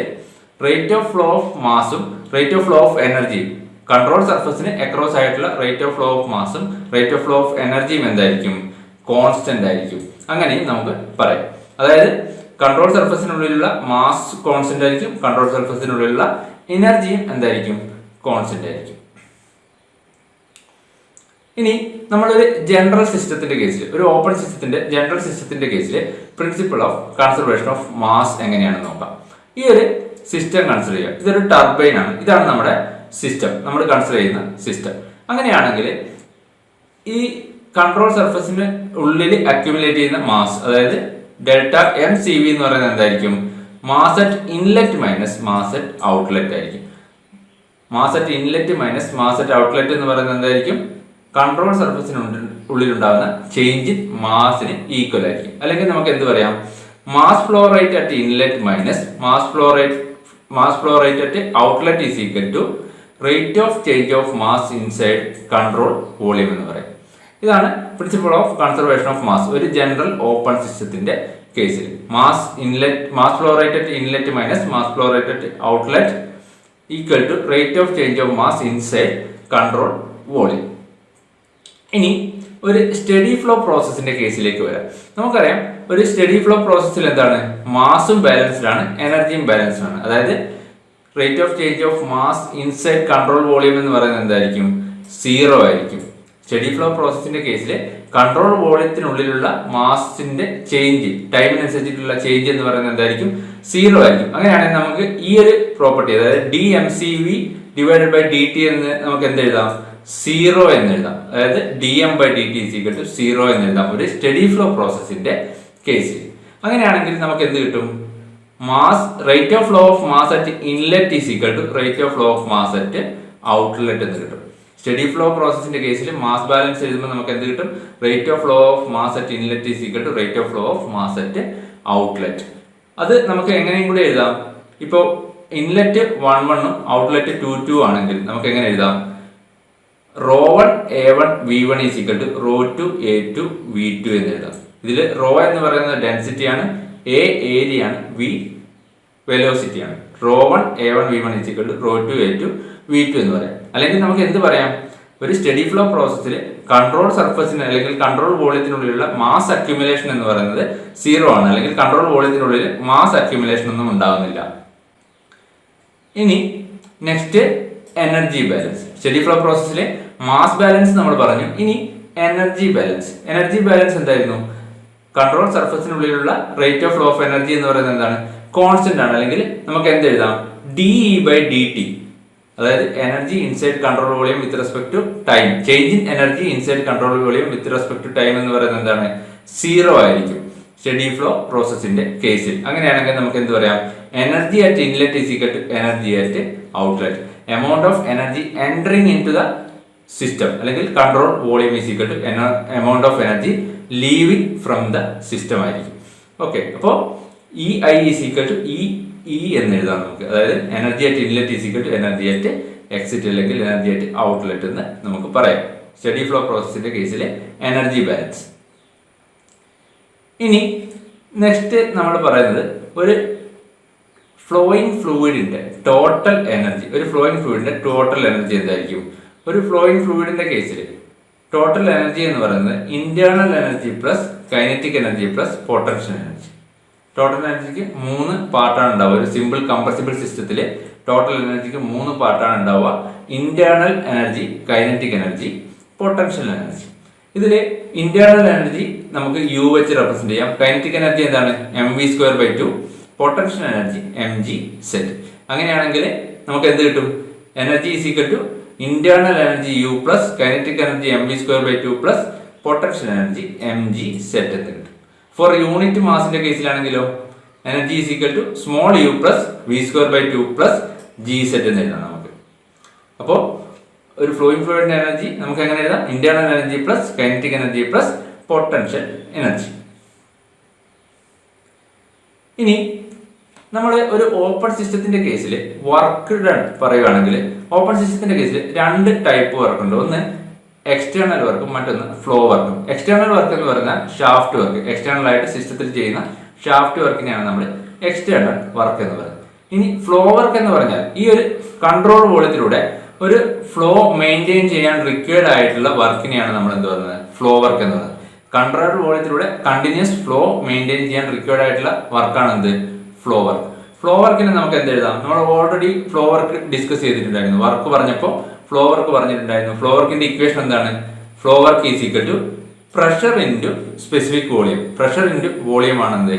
റേറ്റ് ഓഫ് ഫ്ലോ ഓഫ് മാസും റേറ്റ് ഓഫ് ഫ്ലോ ഓഫ് എനർജിയും കൺട്രോൾ സർഫസിന് അക്രോസ് ആയിട്ടുള്ള റേറ്റ് ഓഫ് ഫ്ലോ ഓഫ് മാസും റേറ്റ് ഓഫ് ഫ്ലോ ഓഫ് എനർജിയും എന്തായിരിക്കും? കോൺസ്റ്റന്റ് ആയിരിക്കും. അങ്ങനെയും നമുക്ക് പറയാം. അതായത് കൺട്രോൾ സർഫസിനുള്ളിലുള്ള മാസ് കോൺസ്റ്റന്റ് ആയിരിക്കും, കൺട്രോൾ സർഫസിനുള്ളിലുള്ള എനർജിയും എന്തായിരിക്കും? കോൺസ്റ്റന്റ് ആയിരിക്കും. ഇനി നമ്മളൊരു ജനറൽ സിസ്റ്റത്തിന്റെ കേസിൽ, ഒരു ഓപ്പൺ സിസ്റ്റത്തിന്റെ ജനറൽ സിസ്റ്റത്തിന്റെ കേസിൽ principle of conservation of mass എങ്ങനെയാണെന്ന് നോക്കാം. ഈ ഒരു സിസ്റ്റം കൺസിഡർ ചെയ്യുക. ഇതൊരു ടർബൈൻ ആണ്. ഇതാണ് നമ്മുടെ സിസ്റ്റം, നമ്മൾ കൺസിഡർ ചെയ്യുന്ന സിസ്റ്റം. അങ്ങനെയാണെങ്കിൽ ഈ കൺട്രോൾ സർഫസിന് ഉള്ളിൽ അക്യുമുലേറ്റ് ചെയ്യുന്ന മാസ്, അതായത് ഡെൽറ്റ എം സി വി എന്ന് പറയുന്നത് എന്തായിരിക്കും? Mass at inlet minus mass at outlet ആയിരിക്കും. Mass at inlet minus mass at outlet എന്ന് പറയുന്നത് എന്തായിരിക്കും? കൺട്രോൾ സർഫസിന് ഉള്ളിലുണ്ടാകുന്ന ചേഞ്ച് ഇൻ മാസിന് ഈക്വൽ ആയിരിക്കും. അല്ലെങ്കിൽ നമുക്ക് എന്ത് പറയാം? Mass flow rate at inlet minus mass flow rate at outlet is equal to rate of change of mass inside control volume എന്ന് പറയും. ഇതാണ് principle of conservation of mass ഒരു ജനറൽ ഓപ്പൺ സിസ്റ്റത്തിന്റെ കേസിൽ. Mass flow rate at inlet minus mass flow rate at outlet equal to rate of change of mass inside control volume. ഇനി ഒരു steady flow പ്രോസസ്സിന്റെ കേസിലേക്ക് വരാം. നമുക്കറിയാം ഒരു സ്റ്റഡി ഫ്ലോ പ്രോസസ്സിൽ എന്താണ്? മാസും ബാലൻസ്ഡാണ്, എനർജിയും ബാലൻസ്ഡാണ്. അതായത് rate of change of mass inside control volume എന്ന് പറയുന്നത് എന്തായിരിക്കും? 0 ആയിരിക്കും. സ്റ്റഡി ഫ്ലോ പ്രോസസ്സിന്റെ കേസിൽ കൺട്രോൾ വോളിയത്തിനുള്ളിലുള്ള മാസിന്റെ ചേഞ്ച്, ടൈമിനനുസരിച്ചിട്ടുള്ള ചേഞ്ച് എന്ന് പറയുന്നത് എന്തായിരിക്കും? 0 ആയിരിക്കും. അങ്ങനെയാണെങ്കിൽ നമുക്ക് ഈ ഒരു പ്രോപ്പർട്ടി, അതായത് D M C V divided by D T എന്ന് നമുക്ക് എന്ത് എഴുതാം? 0 എന്ന് എഴുതാം. അതായത് D M by D T is equal to 0 എന്ന് എഴുതാം ഒരു സ്റ്റഡി ഫ്ലോ പ്രോസസ്സിന്റെ കേസിൽ. അങ്ങനെയാണെങ്കിൽ നമുക്ക് എന്ത് കിട്ടും? Rate of flow of mass at inlet is equal to rate of flow of mass at outlet എന്ന് കിട്ടും. സ്റ്റഡി ഫ്ലോ പ്രോസസ്സിന്റെ കേസിൽ മാസ് ബാലൻസ് എഴുതുമ്പോൾ നമുക്ക് എന്ത് കിട്ടും? Rate of flow of mass at inlet is equal to rate of flow of mass at outlet. അത് നമുക്ക് എങ്ങനെയും കൂടി എഴുതാം. ഇപ്പോൾ ഇൻലെറ്റ് 1 ഔട്ട്ലെറ്റ് 2 ആണെങ്കിൽ നമുക്ക് എങ്ങനെ എഴുതാം? ρ1 a1 v1 is equal to ρ2 a2 v2 എന്ന് എഴുതാം. ഇതിൽ റോ എന്ന് പറയുന്നത് ഡെൻസിറ്റിയാണ്, എ ഏരിയയാണ്, വി വെലോസിറ്റിയാണ്. ρ1 a1 v1 is equal to ρ2 a2 v2 എന്ന് പറയാം. അല്ലെങ്കിൽ നമുക്ക് എന്ത് പറയാം? ഒരു സ്റ്റഡി ഫ്ലോ പ്രോസസ്സിൽ കൺട്രോൾ സർഫസിന് അല്ലെങ്കിൽ കൺട്രോൾ വോളിയത്തിനുള്ളിലുള്ള മാസ് അക്യുമുലേഷൻ എന്ന് പറയുന്നത് 0 ആണ്. അല്ലെങ്കിൽ കൺട്രോൾ വോളിയത്തിനുള്ളിൽ മാസ് അക്യുമുലേഷൻ ഒന്നും ഉണ്ടാകുന്നില്ല. ഇനി next energy balance. Steady flow പ്രോസസ്സിലെ മാസ് ബാലൻസ് നമ്മൾ പറഞ്ഞു. ഇനി എനർജി ബാലൻസ്. എനർജി ബാലൻസ് എന്തായിരുന്നു? കൺട്രോൾ സർഫസിനുള്ളിലുള്ള rate of flow of energy എന്ന് പറയുന്നത് എന്താണ്? കോൺസ്റ്റന്റ് ആണ്. അല്ലെങ്കിൽ നമുക്ക് എന്ത് എഴുതാം? D E by D T. അതായത് energy inside control volume with respect to time. Change in energy inside control volume with respect to time എന്ന് പറയുന്നത് എന്താണ്? 0 ആയിരിക്കും സ്റ്റഡി ഫ്ലോ പ്രോസസ്സിന്റെ കേസിൽ. അങ്ങനെയാണെങ്കിൽ നമുക്ക് എന്ത് പറയാം? Energy at inlet is equal to energy at outlet. Amount of energy entering into the system അല്ലെങ്കിൽ control volume is equal to amount of energy leaving from the system ആയിരിക്കും. Okay, അപ്പോൾ E I is equal to E എന്ന് എഴുതാം നമുക്ക്. അതായത് energy at inlet is equal to energy at exit അല്ലെങ്കിൽ energy at outlet എന്ന് നമുക്ക് പറയാം സ്റ്റഡി ഫ്ലോ പ്രോസസ്സിന്റെ കേസിലെ എനർജി ബാലൻസ്. ഇനി നെക്സ്റ്റ് നമ്മൾ പറയുന്നത് ഒരു ഫ്ലോയിങ് ഫ്ലൂയിഡിന്റെ ടോട്ടൽ എനർജി. ഒരു ഫ്ലോയിങ് ഫ്ലൂയിഡിന്റെ ടോട്ടൽ എനർജി എന്തായിരിക്കും? ഒരു ഫ്ലോയിങ് ഫ്ലൂയിഡിന്റെ കേസിൽ ടോട്ടൽ എനർജി എന്ന് പറയുന്നത് internal energy plus kinetic energy plus potential energy. Total എനർജിക്ക് 3 പാർട്ടാണ് ഉണ്ടാവുക. ഒരു സിമ്പിൾ കംപ്രസിബിൾ സിസ്റ്റത്തിൽ ടോട്ടൽ എനർജിക്ക് 3 പാർട്ടാണ് ഉണ്ടാവുക. Internal energy, kinetic energy, potential energy. ഇതിൽ ഇന്റേണൽ എനർജി നമുക്ക് യു വെച്ച് റെപ്രസെന്റ് ചെയ്യാം. കൈനറ്റിക് എനർജി എന്താണ്? mv²/2. Potential energy mgz. അങ്ങനെയാണെങ്കിൽ നമുക്ക് എന്ത് കിട്ടും? Energy is equal to internal energy U plus kinetic energy mv²/2 plus potential energy mgz എന്ന് കിട്ടും. ഫോർ യൂണിറ്റ് മാസിന്റെ കേസിലാണെങ്കിലോ energy is equal to small U plus v²/2 plus gz എന്ന് എഴുതാം നമുക്ക്. അപ്പോൾ ഒരു ഫ്ലോയിങ് ഫ്ലൂയിഡിന്റെ എനർജി നമുക്ക് എങ്ങനെ എഴുതാം? Internal energy plus kinetic energy plus potential energy. ഇനി നമ്മൾ ഒരു ഓപ്പൺ സിസ്റ്റത്തിന്റെ കേസിൽ വർക്ക് ഡൺ പറയുകയാണെങ്കിൽ ഓപ്പൺ സിസ്റ്റത്തിന്റെ കേസിൽ 2 ടൈപ്പ് വർക്ക് ഉണ്ട്. ഒന്ന് എക്സ്റ്റേണൽ വർക്കും മറ്റൊന്ന് ഫ്ലോ വർക്കും. എക്സ്റ്റേണൽ വർക്ക് എന്ന് പറഞ്ഞാൽ ഷാഫ്റ്റ് വർക്ക്. എക്സ്റ്റേണൽ ആയിട്ട് സിസ്റ്റത്തിൽ ചെയ്യുന്ന ഷാഫ്റ്റ് വർക്കിനെയാണ് നമ്മൾ എക്സ്റ്റേണൽ വർക്ക് എന്ന് പറയുന്നത്. ഇനി ഫ്ലോ വർക്ക് എന്ന് പറഞ്ഞാൽ ഈ ഒരു കൺട്രോൾ വോളിയത്തിലൂടെ ഒരു ഫ്ലോ മെയിൻറ്റെയിൻ ചെയ്യാൻ റിക്വയർഡ് ആയിട്ടുള്ള വർക്കിനെയാണ് നമ്മൾ എന്ത് പറയുന്നത്, ഫ്ലോ വർക്ക് എന്ന് പറയുന്നത്. കൺട്രോൾഡ് വോളിയത്തിലൂടെ കണ്ടിന്യൂസ് ഫ്ലോ മെയിൻറ്റെയിൻ ചെയ്യാൻ റിക്വയർഡ് ആയിട്ടുള്ള വർക്കാണ് എന്ത്, ഫ്ലോ വർക്ക്. ഫ്ലോ വർക്കിന് നമുക്ക് എന്ത് എഴുതാം, നമ്മൾ ഓൾറെഡി ഫ്ലോ വർക്ക് ഡിസ്കസ് ചെയ്തിട്ടുണ്ടായിരുന്നു. വർക്ക് പറഞ്ഞപ്പോൾ ഫ്ലോ വർക്ക് പറഞ്ഞിട്ടുണ്ടായിരുന്നു. ഫ്ലോ വർക്കിന്റെ ഇക്വേഷൻ എന്താണ്, flow work is equal to pressure into specific volume. Pressure into volume ആണ് എന്ത്,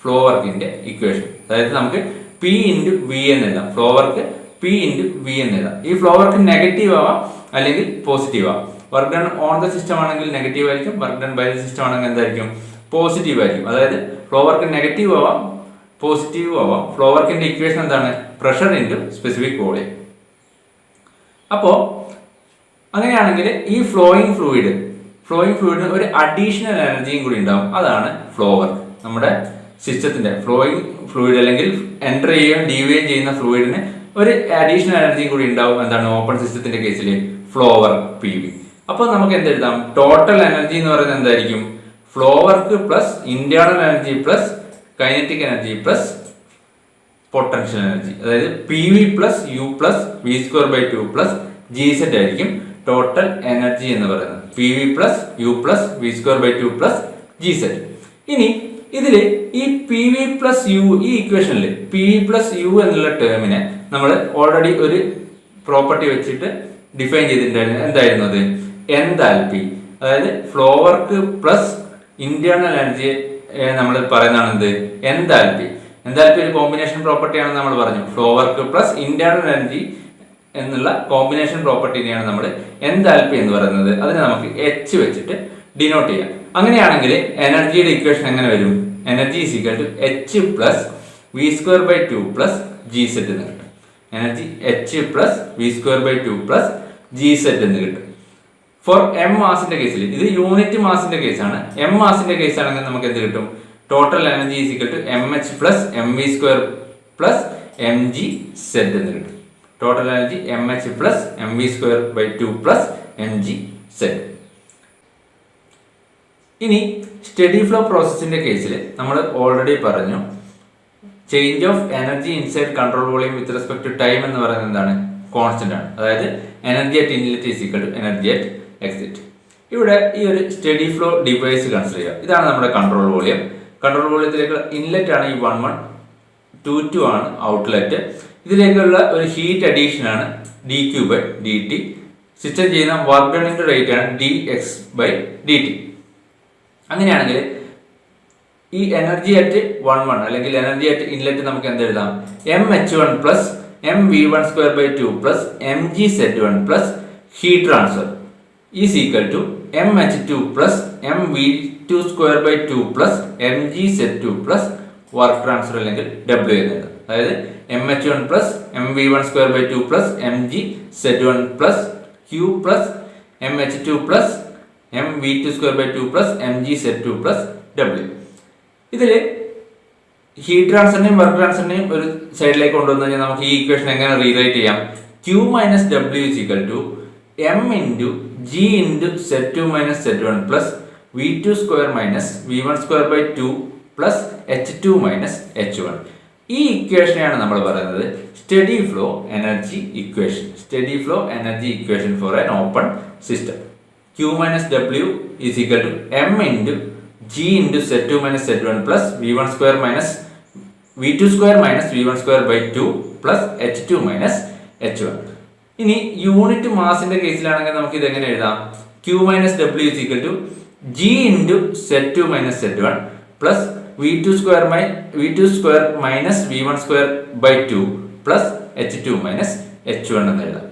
ഫ്ലോ വർക്കിന്റെ ഇക്വേഷൻ. അതായത് നമുക്ക് പി ഇൻറ്റു വി എന്ന് എഴുതാം. Flow work P into V എന്ന് എഴുതാം. ഈ ഫ്ലോ വർക്ക് നെഗറ്റീവ് ആവാം അല്ലെങ്കിൽ പോസിറ്റീവ് ആവാം. Work done on the system ആണെങ്കിൽ നെഗറ്റീവ് ആയിരിക്കും, work done by the system ആണെങ്കിൽ എന്തായിരിക്കും, പോസിറ്റീവ് ആയിരിക്കും. അതായത് ഫ്ലോ വർക്ക് നെഗറ്റീവ് ആവാം പോസിറ്റീവ് ആവാം. ഫ്ലോ വർക്കിന്റെ ഇക്വേഷൻ എന്താണ്, പ്രഷർ ഇൻറ്റു സ്പെസിഫിക് വോളിയം. അപ്പോൾ അങ്ങനെയാണെങ്കിൽ ഈ ഫ്ലോയിങ് ഫ്ലൂയിഡിന് ഒരു അഡീഷണൽ എനർജിയും കൂടി ഉണ്ടാവും. അതാണ് ഫ്ലോ വർക്ക്. നമ്മുടെ സിസ്റ്റത്തിന്റെ ഫ്ലോയിങ് ഫ്ലൂയിഡ് അല്ലെങ്കിൽ എൻ്റർ ചെയ്യുകയും ഡീവിയേറ്റ് ചെയ്യുന്ന ഫ്ലൂയിഡിന് ഒരു അഡീഷണൽ എനർജിയും കൂടി ഉണ്ടാവും. എന്താണ്, ഓപ്പൺ സിസ്റ്റത്തിന്റെ കേസിൽ ഫ്ലോ വർക്ക് പി വി. അപ്പോൾ നമുക്ക് എന്തെഴുതാം, ടോട്ടൽ എനർജി എന്ന് പറയുന്നത് എന്തായിരിക്കും, flow work plus internal energy plus kinetic energy plus potential energy. അതായത് P V plus U plus V square by 2 plus G Z ആയിരിക്കും ടോട്ടൽ എനർജി എന്ന് പറയുന്നത്. P V plus U plus V square by 2 plus G Z. ഇനി ഇതിൽ ഈ P V plus U, ഈ ഇക്വേഷനിൽ P V plus U എന്നുള്ള ടേമിനെ നമ്മൾ ഓൾറെഡി ഒരു പ്രോപ്പർട്ടി വെച്ചിട്ട് ഡിഫൈൻ ചെയ്തിട്ടുണ്ടായിരുന്നു. എന്തായിരുന്നു അത്, എൻതാൽപി. അതായത് flow work plus internal energy നമ്മൾ പറയുന്നതാണ് എന്ത്, എൻതാൽപി. എൻതാൽപി ഒരു കോമ്പിനേഷൻ പ്രോപ്പർട്ടി ആണെന്ന് നമ്മൾ പറഞ്ഞു. Flow work plus internal energy എന്നുള്ള കോമ്പിനേഷൻ പ്രോപ്പർട്ടിനെയാണ് നമ്മൾ എൻതാൽപി എന്ന് പറയുന്നത്. അതിനെ നമുക്ക് എച്ച് വെച്ചിട്ട് ഡിനോട്ട് ചെയ്യാം. അങ്ങനെയാണെങ്കിൽ എനർജിയുടെ ഇക്വേഷൻ എങ്ങനെ വരും, energy is equal to H plus V square by 2 plus G Z എന്ന് കിട്ടും. Energy H plus V square by 2 plus G Z എന്ന് കിട്ടും. ഫോർ എം മാസിന്റെ കേസിൽ, ഇത് യൂണിറ്റ് മാസിന്റെ കേസാണ്. എം മാസിന്റെ കേസ് ആണെങ്കിൽ നമുക്ക് എന്ത് കിട്ടും, total energy is equal to M H plus M V square plus M G Z എന്ന് കിട്ടും. Total energy M H plus M V square by 2 plus M G Z. ഇനി steady flow പ്രോസസ്സിന്റെ കേസിൽ നമ്മൾ ഓൾറെഡി പറഞ്ഞു, change of energy inside control volume with respect to time എന്ന് പറയുന്നത് എന്താണ്, കോൺസ്റ്റന്റ് ആണ്. അതായത് energy at inlet is equal to energy at exit. ഇവിടെ ഈ ഒരു സ്റ്റഡി ഫ്ലോ ഡിവൈസ് കൺസിഡർ ചെയ്യുക. ഇതാണ് നമ്മുടെ കൺട്രോൾ വോളിയം. കൺട്രോൾ വോളിയത്തിലേക്ക് ഇൻലെറ്റ് ആണ് ഈ 1122 ആണ് ഔട്ട്ലെറ്റ്. ഇതിലേക്കുള്ള ഒരു ഹീറ്റ് അഡീഷൻ ആണ് D Q by D T. System ചെയ്യുന്ന വർക്ക് ഡണിന്റെ റേറ്റ് ആണ് D X by D T. അങ്ങനെയാണെങ്കിൽ ഈ എനർജി അറ്റ് 11 അല്ലെങ്കിൽ എനർജി അറ്റ് ഇൻലെറ്റ് നമുക്ക് എന്ത് എഴുതാം, M H 1 plus M V 1 square by 2 plus M G Z 1 plus heat transfer is equal to M H 2 plus M V 2 square by 2 plus M G Z 2 plus work transfer അല്ലെങ്കിൽ W എന്നുണ്ട്. അതായത് M H 1 plus M V 1 square by 2 plus M G Z 1 plus Q plus M H 2 plus M V 2 square by 2 plus M G Z 2 plus W. ഇതിൽ heat ട്രാൻസ്ഫറിനെയും work ട്രാൻസ്ഫറിനെയും ഒരു സൈഡിലേക്ക് കൊണ്ടുവന്നു കഴിഞ്ഞാൽ നമുക്ക് ഈ ഇക്വേഷൻ എങ്ങനെ റീറൈറ്റ് ചെയ്യാം, Q minus W is equal to M into G into Z 2 minus Z 1 plus V 2 square minus V 1 square by 2 plus H 2 minus H 1. ഈ ഇക്വേഷനെയാണ് നമ്മൾ പറയുന്നത് steady flow energy equation. Steady flow energy equation for an open system. Q minus W is equal to M into G into Z2 minus Z1 plus V1 square minus V2 square minus V1 square by 2 plus H2 minus H1. ഇനി unit മാസിന്റെ കേസിലാണെങ്കിൽ നമുക്ക് ഇത് എങ്ങനെ എഴുതാം, Q minus W is equal to G into Z2 minus Z1 plus V2 square minus V1 square by 2 plus H2 minus H1 എന്ന് എഴുതാം.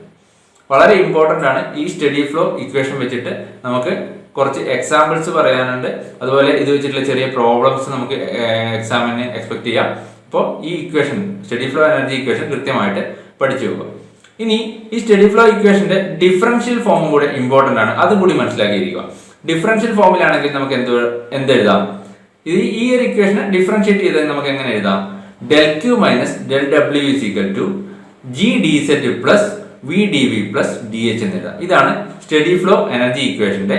വളരെ important ആണ്. ഈ സ്റ്റഡി ഫ്ലോ ഇക്വേഷൻ വെച്ചിട്ട് നമുക്ക് കുറച്ച് എക്സാമ്പിൾസ് പറയാനുണ്ട്. അതുപോലെ ഇത് വെച്ചിട്ടുള്ള ചെറിയ പ്രോബ്ലംസ് നമുക്ക് എക്സാമിന് എക്സ്പെക്ട് ചെയ്യാം. അപ്പോൾ ഈ equation steady flow energy equation കൃത്യമായിട്ട് പഠിച്ചു വെക്കുക. ഇനി ഈ സ്റ്റഡി ഫ്ലോ ഇക്വേഷന്റെ ഡിഫറൻഷ്യൽ ഫോമും കൂടെ ഇമ്പോർട്ടൻ്റ് ആണ്. അതും കൂടി മനസ്സിലാക്കിയിരിക്കുക. ഡിഫറൻഷ്യൽ ഫോമിലാണെങ്കിൽ നമുക്ക് എന്തെഴുതാം, ഈ ഒരു ഇക്വേഷനെ ഡിഫറൻഷിയേറ്റ് ചെയ്താൽ നമുക്ക് എങ്ങനെ എഴുതാം, del Q minus del W is equal to G D Z plus V D V plus D H എന്ന് എഴുതാം. ഇതാണ് സ്റ്റഡി ഫ്ലോ എനർജി ഇക്വേഷന്റെ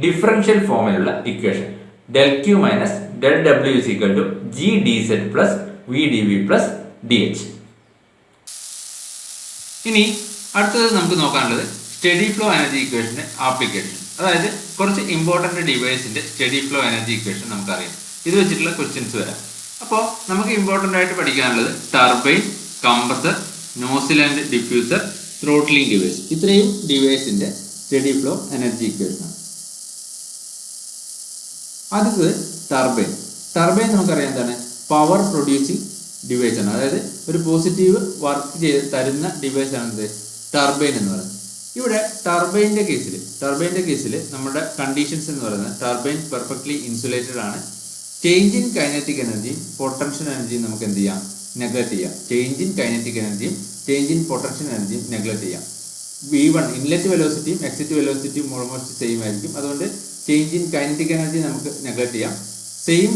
ഡിഫറൻഷ്യൽ ഫോമിലുള്ള equation. Del Q minus del W is equal to G D Z plus V D V plus D H. ഇനി അടുത്തത് നമുക്ക് നോക്കാനുള്ളത് steady flow energy ഇക്വേഷന്റെ ആപ്ലിക്കേഷൻ. അതായത് കുറച്ച് ഇമ്പോർട്ടന്റ് ഡിവൈസിന്റെ സ്റ്റഡി ഫ്ലോ എനർജി ഇക്വേഷൻ നമുക്കറിയാം. ഇത് വെച്ചിട്ടുള്ള ക്വസ്റ്റ്യൻസ് വരാം. അപ്പോൾ നമുക്ക് ഇമ്പോർട്ടൻ്റ് ആയിട്ട് പഠിക്കാനുള്ളത് turbine, compressor, nozzle and diffuser, throttling device. ഇത്രയും ഡിവൈസിന്റെ സ്റ്റഡി ഫ്ലോ എനർജി ഇക്വേഷനാണ്. അടുത്തത് ടർബൈൻ. ടർബൈൻ നമുക്കറിയാം എന്താണ്, പവർ പ്രൊഡ്യൂസിങ് ഡിവൈസ് ആണ്. അതായത് ഒരു പോസിറ്റീവ് വർക്ക് ചെയ്ത് തരുന്ന ഡിവൈസ് ആണ് ടർബൈൻ എന്ന് പറയുന്നത്. ഇവിടെ ടർബൈൻ്റെ കേസിൽ നമ്മുടെ കണ്ടീഷൻസ് എന്ന് പറയുന്നത് ടർബൈൻ പെർഫെക്റ്റ്ലി ഇൻസുലേറ്റഡ് ആണ്. ചേഞ്ച് ഇൻ കൈനറ്റിക് എനർജിയും പൊട്ടൻഷ്യൽ എനർജിയും നമുക്ക് എന്ത് ചെയ്യാം, നെഗ്ലക്ട് ചെയ്യാം. ചേഞ്ച് ഇൻ കൈനറ്റിക് എനർജിയും ചേഞ്ച് ഇൻ പൊട്ടൻഷ്യൽ എനർജിയും നെഗ്ലക്ട് ചെയ്യാം. V1 ഇൻലെറ്റ് വെലോസിറ്റിയും എക്സിറ്റ് വെലോസിറ്റിയും ഓൾമോസ്റ്റ് സെയിം ആയിരിക്കും. അതുകൊണ്ട് ചേഞ്ച് ഇൻ കൈനറ്റിക് എനർജി നമുക്ക് നെഗ്ലക്ട് ചെയ്യാം. സെയിം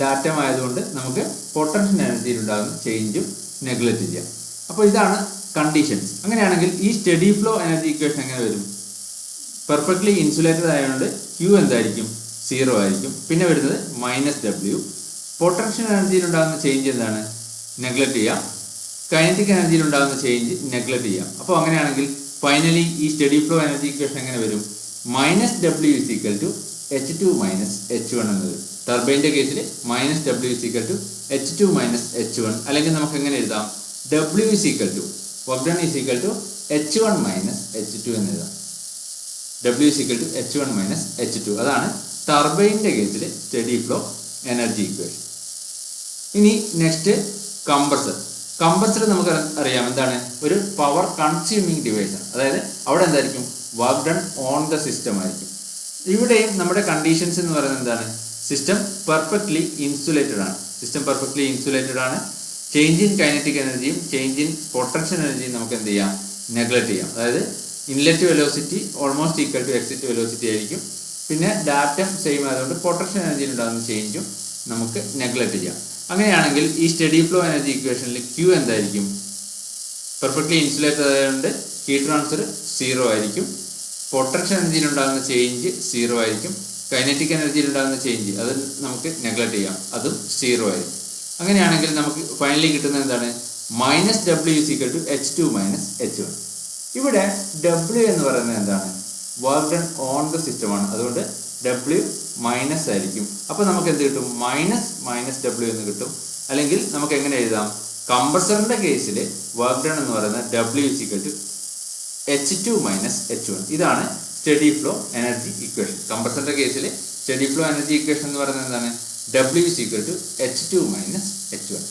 ഡാറ്റം ആയതുകൊണ്ട് നമുക്ക് പൊട്ടൻഷ്യൽ എനർജിയിൽ ഉണ്ടാകുന്ന ചേഞ്ചും നെഗ്ലക്ട് ചെയ്യാം. അപ്പോൾ ഇതാണ് കണ്ടീഷൻസ്. അങ്ങനെയാണെങ്കിൽ ഈ സ്റ്റഡി ഫ്ലോ എനർജി ഇക്വേഷൻ എങ്ങനെ വരും? പെർഫെക്റ്റ്ലി ഇൻസുലേറ്റഡ് ആയതുകൊണ്ട് Q എന്തായിരിക്കും, 0 ആയിരിക്കും. പിന്നെ വരുന്നത് -W. പൊട്ടൻഷ്യൽ എനർജിയിൽ ഉണ്ടാകുന്ന ചേഞ്ച് എന്താണ്, നെഗ്ലക്ട് ചെയ്യാം. കൈനറ്റിക് എനർജിയിൽ ഉണ്ടാകുന്ന ചേഞ്ച് നെഗ്ലക്ട് ചെയ്യാം. അപ്പോൾ അങ്ങനെയാണെങ്കിൽ ഫൈനലി ഈ സ്റ്റഡി ഫ്ലോ എനർജി ഇക്വേഷൻ എങ്ങനെ വരും? -W = H2 - H1 എന്നത്. ടർബൈൻ്റെ കേസിൽ -W = H2 - H1. അല്ലെങ്കിൽ നമുക്ക് എങ്ങനെ എഴുതാം, W = work done = H1 - H2 എന്ന് എഴുതാം. W = H1 - H2. അതാണ് ടർബൈൻ്റെ കേസിൽ സ്റ്റഡി ഫ്ലോ എനർജി ഇക്വേഷൻ. ഇനി നെക്സ്റ്റ് കംപ്രസർ നമുക്ക് അറിയാം എന്താണ്, ഒരു പവർ കൺസ്യൂമിങ് ഡിവൈസ് ആണ്. അതായത് അവിടെ എന്തായിരിക്കും, work done on the system ആയിരിക്കും. ഇവിടെയും നമ്മുടെ കണ്ടീഷൻസ് എന്ന് പറയുന്നത് എന്താണ്, സിസ്റ്റം പെർഫെക്റ്റ്ലി ഇൻസുലേറ്റഡ് ആണ്. ചേഞ്ച് ഇൻ കൈനറ്റിക് എനർജിയും ചേഞ്ച് ഇൻ പൊട്ടൻഷ്യൽ എനർജിയും നമുക്ക് എന്ത് ചെയ്യാം, നെഗ്ലക്ട് ചെയ്യാം. അതായത് inlet velocity almost equal to exit velocity ആയിരിക്കും. പിന്നെ ഡാറ്റം സെയിം ആയതുകൊണ്ട് പൊട്ടൻഷ്യൽ എനർജിയിൽ ഉണ്ടാകുന്ന ചേഞ്ചും നമുക്ക് നെഗ്ലക്ട് ചെയ്യാം. അങ്ങനെയാണെങ്കിൽ ഈ സ്റ്റഡി ഫ്ലോ എനർജി ഇക്വേഷനിൽ Q എന്തായിരിക്കും, പെർഫെക്റ്റ്ലി ഇൻസുലേറ്റഡ് ആയതുകൊണ്ട് ഹീറ്റ് ട്രാൻസ്ഫർ 0 ആയിരിക്കും. പൊട്ടൻഷ്യൽ എനർജിയിൽ ഉണ്ടാകുന്ന ചേഞ്ച് 0 ആയിരിക്കും. കൈനറ്റിക് എനർജിയിൽ ഉണ്ടാകുന്ന ചേഞ്ച് അത് നമുക്ക് നെഗ്ലക്ട് ചെയ്യാം, അതും 0 ആയിരിക്കും. അങ്ങനെയാണെങ്കിൽ നമുക്ക് ഫൈനലി കിട്ടുന്നത് എന്താണ്, -W = H2 - H1. ഇവിടെ W എന്ന് പറയുന്നത് എന്താണ്, work done on the system ആണ്. അതുകൊണ്ട് W മൈനസ് ആയിരിക്കും. അപ്പോൾ നമുക്ക് എന്ത് കിട്ടും, -W എന്ന് കിട്ടും. അല്ലെങ്കിൽ നമുക്ക് എങ്ങനെ എഴുതാം, കംപ്രസറിന്റെ കേസിൽ വർക്ക് ഡൺ എന്ന് പറയുന്നത് W = H2 - H1. ഇതാണ് സ്റ്റഡി ഫ്ലോ എനർജി ഇക്വേഷൻ. കംപ്രസറിന്റെ കേസിൽ സ്റ്റഡി ഫ്ലോ എനർജി ഇക്വേഷൻ എന്ന് പറയുന്നത് എന്താണ്, W = H2 - H1.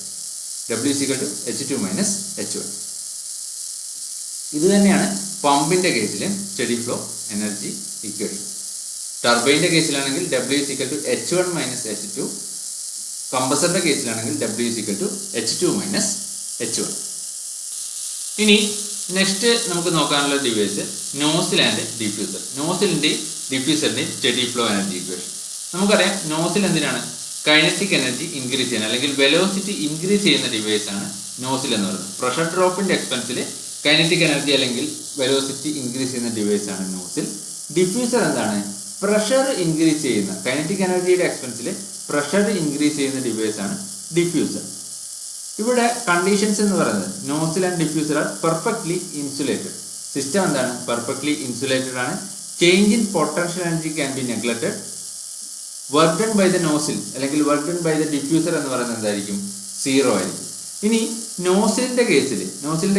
W = H2 - H1. ഇത് തന്നെയാണ് പമ്പിന്റെ കേസിൽ സ്റ്റഡി ഫ്ലോ എനർജി ഇക്വേഷൻ. ടർബൈൻ്റെ കേസിലാണെങ്കിൽ W = H1 - H2. കംപ്രസറിന്റെ കേസിലാണെങ്കിൽ W = H2 - H1. ഇനി നെക്സ്റ്റ് നമുക്ക് നോക്കാനുള്ള ഡിവൈസ് നോസിൽ ആൻഡ് ഡിഫ്യൂസർ. നോസിലിന്റെയും ഡിഫ്യൂസറിന്റെയും സ്റ്റഡി ഫ്ലോ എനർജി ഇക്വേഷൻ. നമുക്കറിയാം നോസിൽ എന്തിനാണ്, കൈനറ്റിക് എനർജി ഇൻക്രീസ് ചെയ്യാൻ അല്ലെങ്കിൽ വെലോസിറ്റി ഇൻക്രീസ് ചെയ്യുന്ന ഡിവൈസ് ആണ് നോസിൽ എന്ന് പറയുന്നത്. പ്രഷർ ഡ്രോപ്പിന്റെ എക്സ്പെൻസിൽ കൈനറ്റിക് എനർജി അല്ലെങ്കിൽ വെലോസിറ്റി ഇൻക്രീസ് ചെയ്യുന്ന ഡിവൈസ് ആണ് നോസിൽ. ഡിഫ്യൂസർ എന്താണ്, പ്രഷർ ഇൻക്രീസ് ചെയ്യുന്ന, കൈനറ്റിക് എനർജിയുടെ എക്സ്പെൻസിൽ പ്രഷർ ഇൻക്രീസ് ചെയ്യുന്ന ഡിവൈസ് ആണ് ഡിഫ്യൂസർ. ഇവിടെ കണ്ടീഷൻസ് എന്ന് പറയുന്നത് nozzle and diffuser are perfectly insulated. System എന്താണ്, പെർഫെക്റ്റ്ലി ഇൻസുലേറ്റഡ് ആണ്. Change in potential energy can be neglected. Work done by the nozzle അല്ലെങ്കിൽ work done by the diffuser എന്ന് പറയുന്നത് എന്തായിരിക്കും, 0 ആയിരിക്കും. ഇനി നോസിലിന്റെ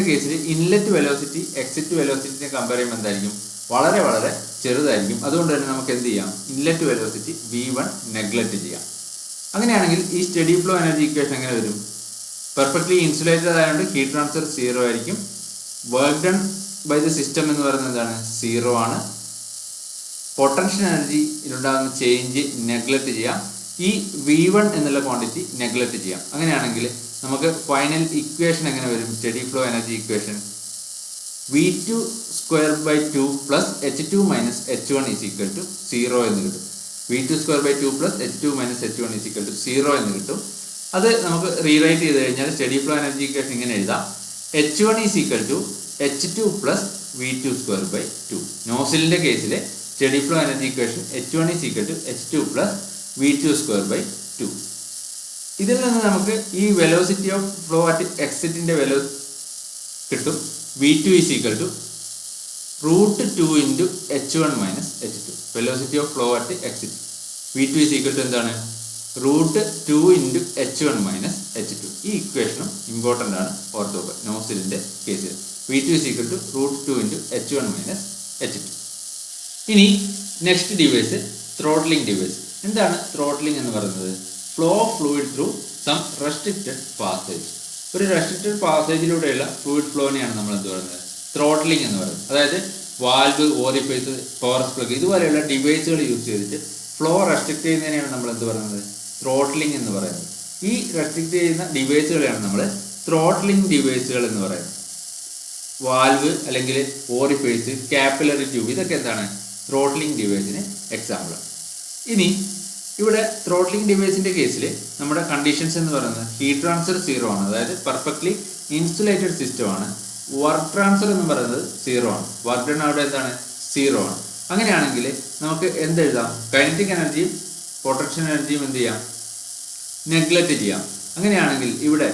കേസിൽ ഇൻലെറ്റ് വെലോസിറ്റി എക്സിറ്റ് വെലോസിറ്റിനെ കമ്പയർ ചെയ്യുമ്പോൾ എന്തായിരിക്കും, വളരെ വളരെ ചെറുതായിരിക്കും. അതുകൊണ്ട് തന്നെ നമുക്ക് എന്ത് ചെയ്യാം, ഇൻലെറ്റ് വെലോസിറ്റി V1 നെഗ്ലക്ട് ചെയ്യാം. അങ്ങനെയാണെങ്കിൽ ഈ സ്റ്റഡി ഫ്ലോ എനർജി ഇക്വേഷൻ എങ്ങനെ വരും, പെർഫെക്റ്റ്ലി ഇൻസുലേറ്റഡ് ആയതുകൊണ്ട് ഹീറ്റ് ട്രാൻസ്ഫർ 0 ആയിരിക്കും. Work done by the system എന്ന് പറയുന്നത് എന്താണ്, 0 ആണ്. പൊട്ടൻഷ്യൽ എനർജിയിലുണ്ടാകുന്ന ചേഞ്ച് നെഗ്ലക്ട് ചെയ്യാം. ഈ V1 എന്നുള്ള ക്വാണ്ടിറ്റി നെഗ്ലക്ട് ചെയ്യാം. അങ്ങനെയാണെങ്കിൽ നമുക്ക് ഫൈനൽ ഇക്വേഷൻ എങ്ങനെ വരും, study flow energy equation V2² plus H2 minus H1 is equal to 0 എന്ന് കിട്ടും. V2² plus H2 minus H1 is equal to 0 എന്ന് കിട്ടും. അത് നമുക്ക് റീറൈറ്റ് ചെയ്ത് കഴിഞ്ഞാൽ സ്റ്റഡി ഫ്ലോ എനർജി ഇക്വേഷൻ ഇങ്ങനെ എഴുതാം, H1 is equal to H2 plus V2². നോസിലിന്റെ കേസിലെ study flow energy equation H1 is equal to H2 plus V2². ഇതിൽ നിന്ന് നമുക്ക് ഈ വെലോസിറ്റി ഓഫ് ഫ്ലോ അറ്റ് എക്സിറ്റിന്റെ വെലോസിറ്റി കിട്ടും. V2 is equal to √2 into H1 minus H2. Velocity of flow at exit. V2 is equal to എന്താണ് √2 into H1 minus H2. ഈ ഇക്വേഷനും important ആണ്, ഓർത്ത് വെക്കുക നോസിലിൻ്റെ കേസിൽ. V2 is equal to √2 into H1 minus H2. ഇനി next device throttling device. എന്താണ് throttling എന്ന് പറയുന്നത്? Flow of fluid through some restricted passage. ഒരു റെസ്ട്രിക്റ്റഡ് പാസേജിലൂടെയുള്ള ഫ്ലൂയിഡ് ഫ്ലോനെയാണ് നമ്മൾ എന്ത് പറയുന്നത്? ത്രോട്ട്ലിംഗ് എന്ന് പറയുന്നത്. അതായത് വാൽവ്, ഓറിഫൈസ്, പോറസ് പ്ലഗ് ഇതുപോലെയുള്ള ഡിവൈസുകൾ യൂസ് ചെയ്തിട്ട് ഫ്ലോ റെസ്ട്രിക്റ്റ് ചെയ്യുന്നതിനെയാണ് നമ്മൾ എന്ത് പറയുന്നത്? ത്രോട്ട്ലിംഗ് എന്ന് പറയുന്നത്. ഈ റെസ്ട്രിക്റ്റ് ചെയ്യുന്ന ഡിവൈസുകളെയാണ് നമ്മൾ ത്രോട്ട്ലിംഗ് ഡിവൈസുകൾ എന്ന് പറയുന്നത്. വാൽവ് അല്ലെങ്കിൽ ഓറിഫൈസ്, കാപ്പിലറി ട്യൂബ് ഇതൊക്കെ എന്താണ്? ത്രോട്ട്ലിംഗ് ഡിവൈസിന് എക്സാമ്പിൾ. ഇനി ഇവിടെ ത്രോട്ട്ലിംഗ് ഡിവൈസിന്റെ കേസിൽ നമ്മുടെ കണ്ടീഷൻസ് എന്ന് പറയുന്നത് ഹീറ്റ് ട്രാൻസ്ഫർ 0 ആണ്, അതായത് പെർഫെക്റ്റ്ലി ഇൻസുലേറ്റഡ് സിസ്റ്റം ആണ്. വർക്ക് ട്രാൻസ്ഫർ എന്ന് പറയുന്നത് 0 ആണ്. വർക്ക് ഡൺ അവിടെ എന്താണ്? 0 ആണ്. അങ്ങനെയാണെങ്കിൽ നമുക്ക് എന്തെഴുതാം? കൈനറ്റിക് എനർജിയും പൊട്ടൻഷ്യൽ എനർജിയും എന്ത് ചെയ്യാം? നെഗ്ലക്റ്റ് ചെയ്യാം. അങ്ങനെയാണെങ്കിൽ ഇവിടെ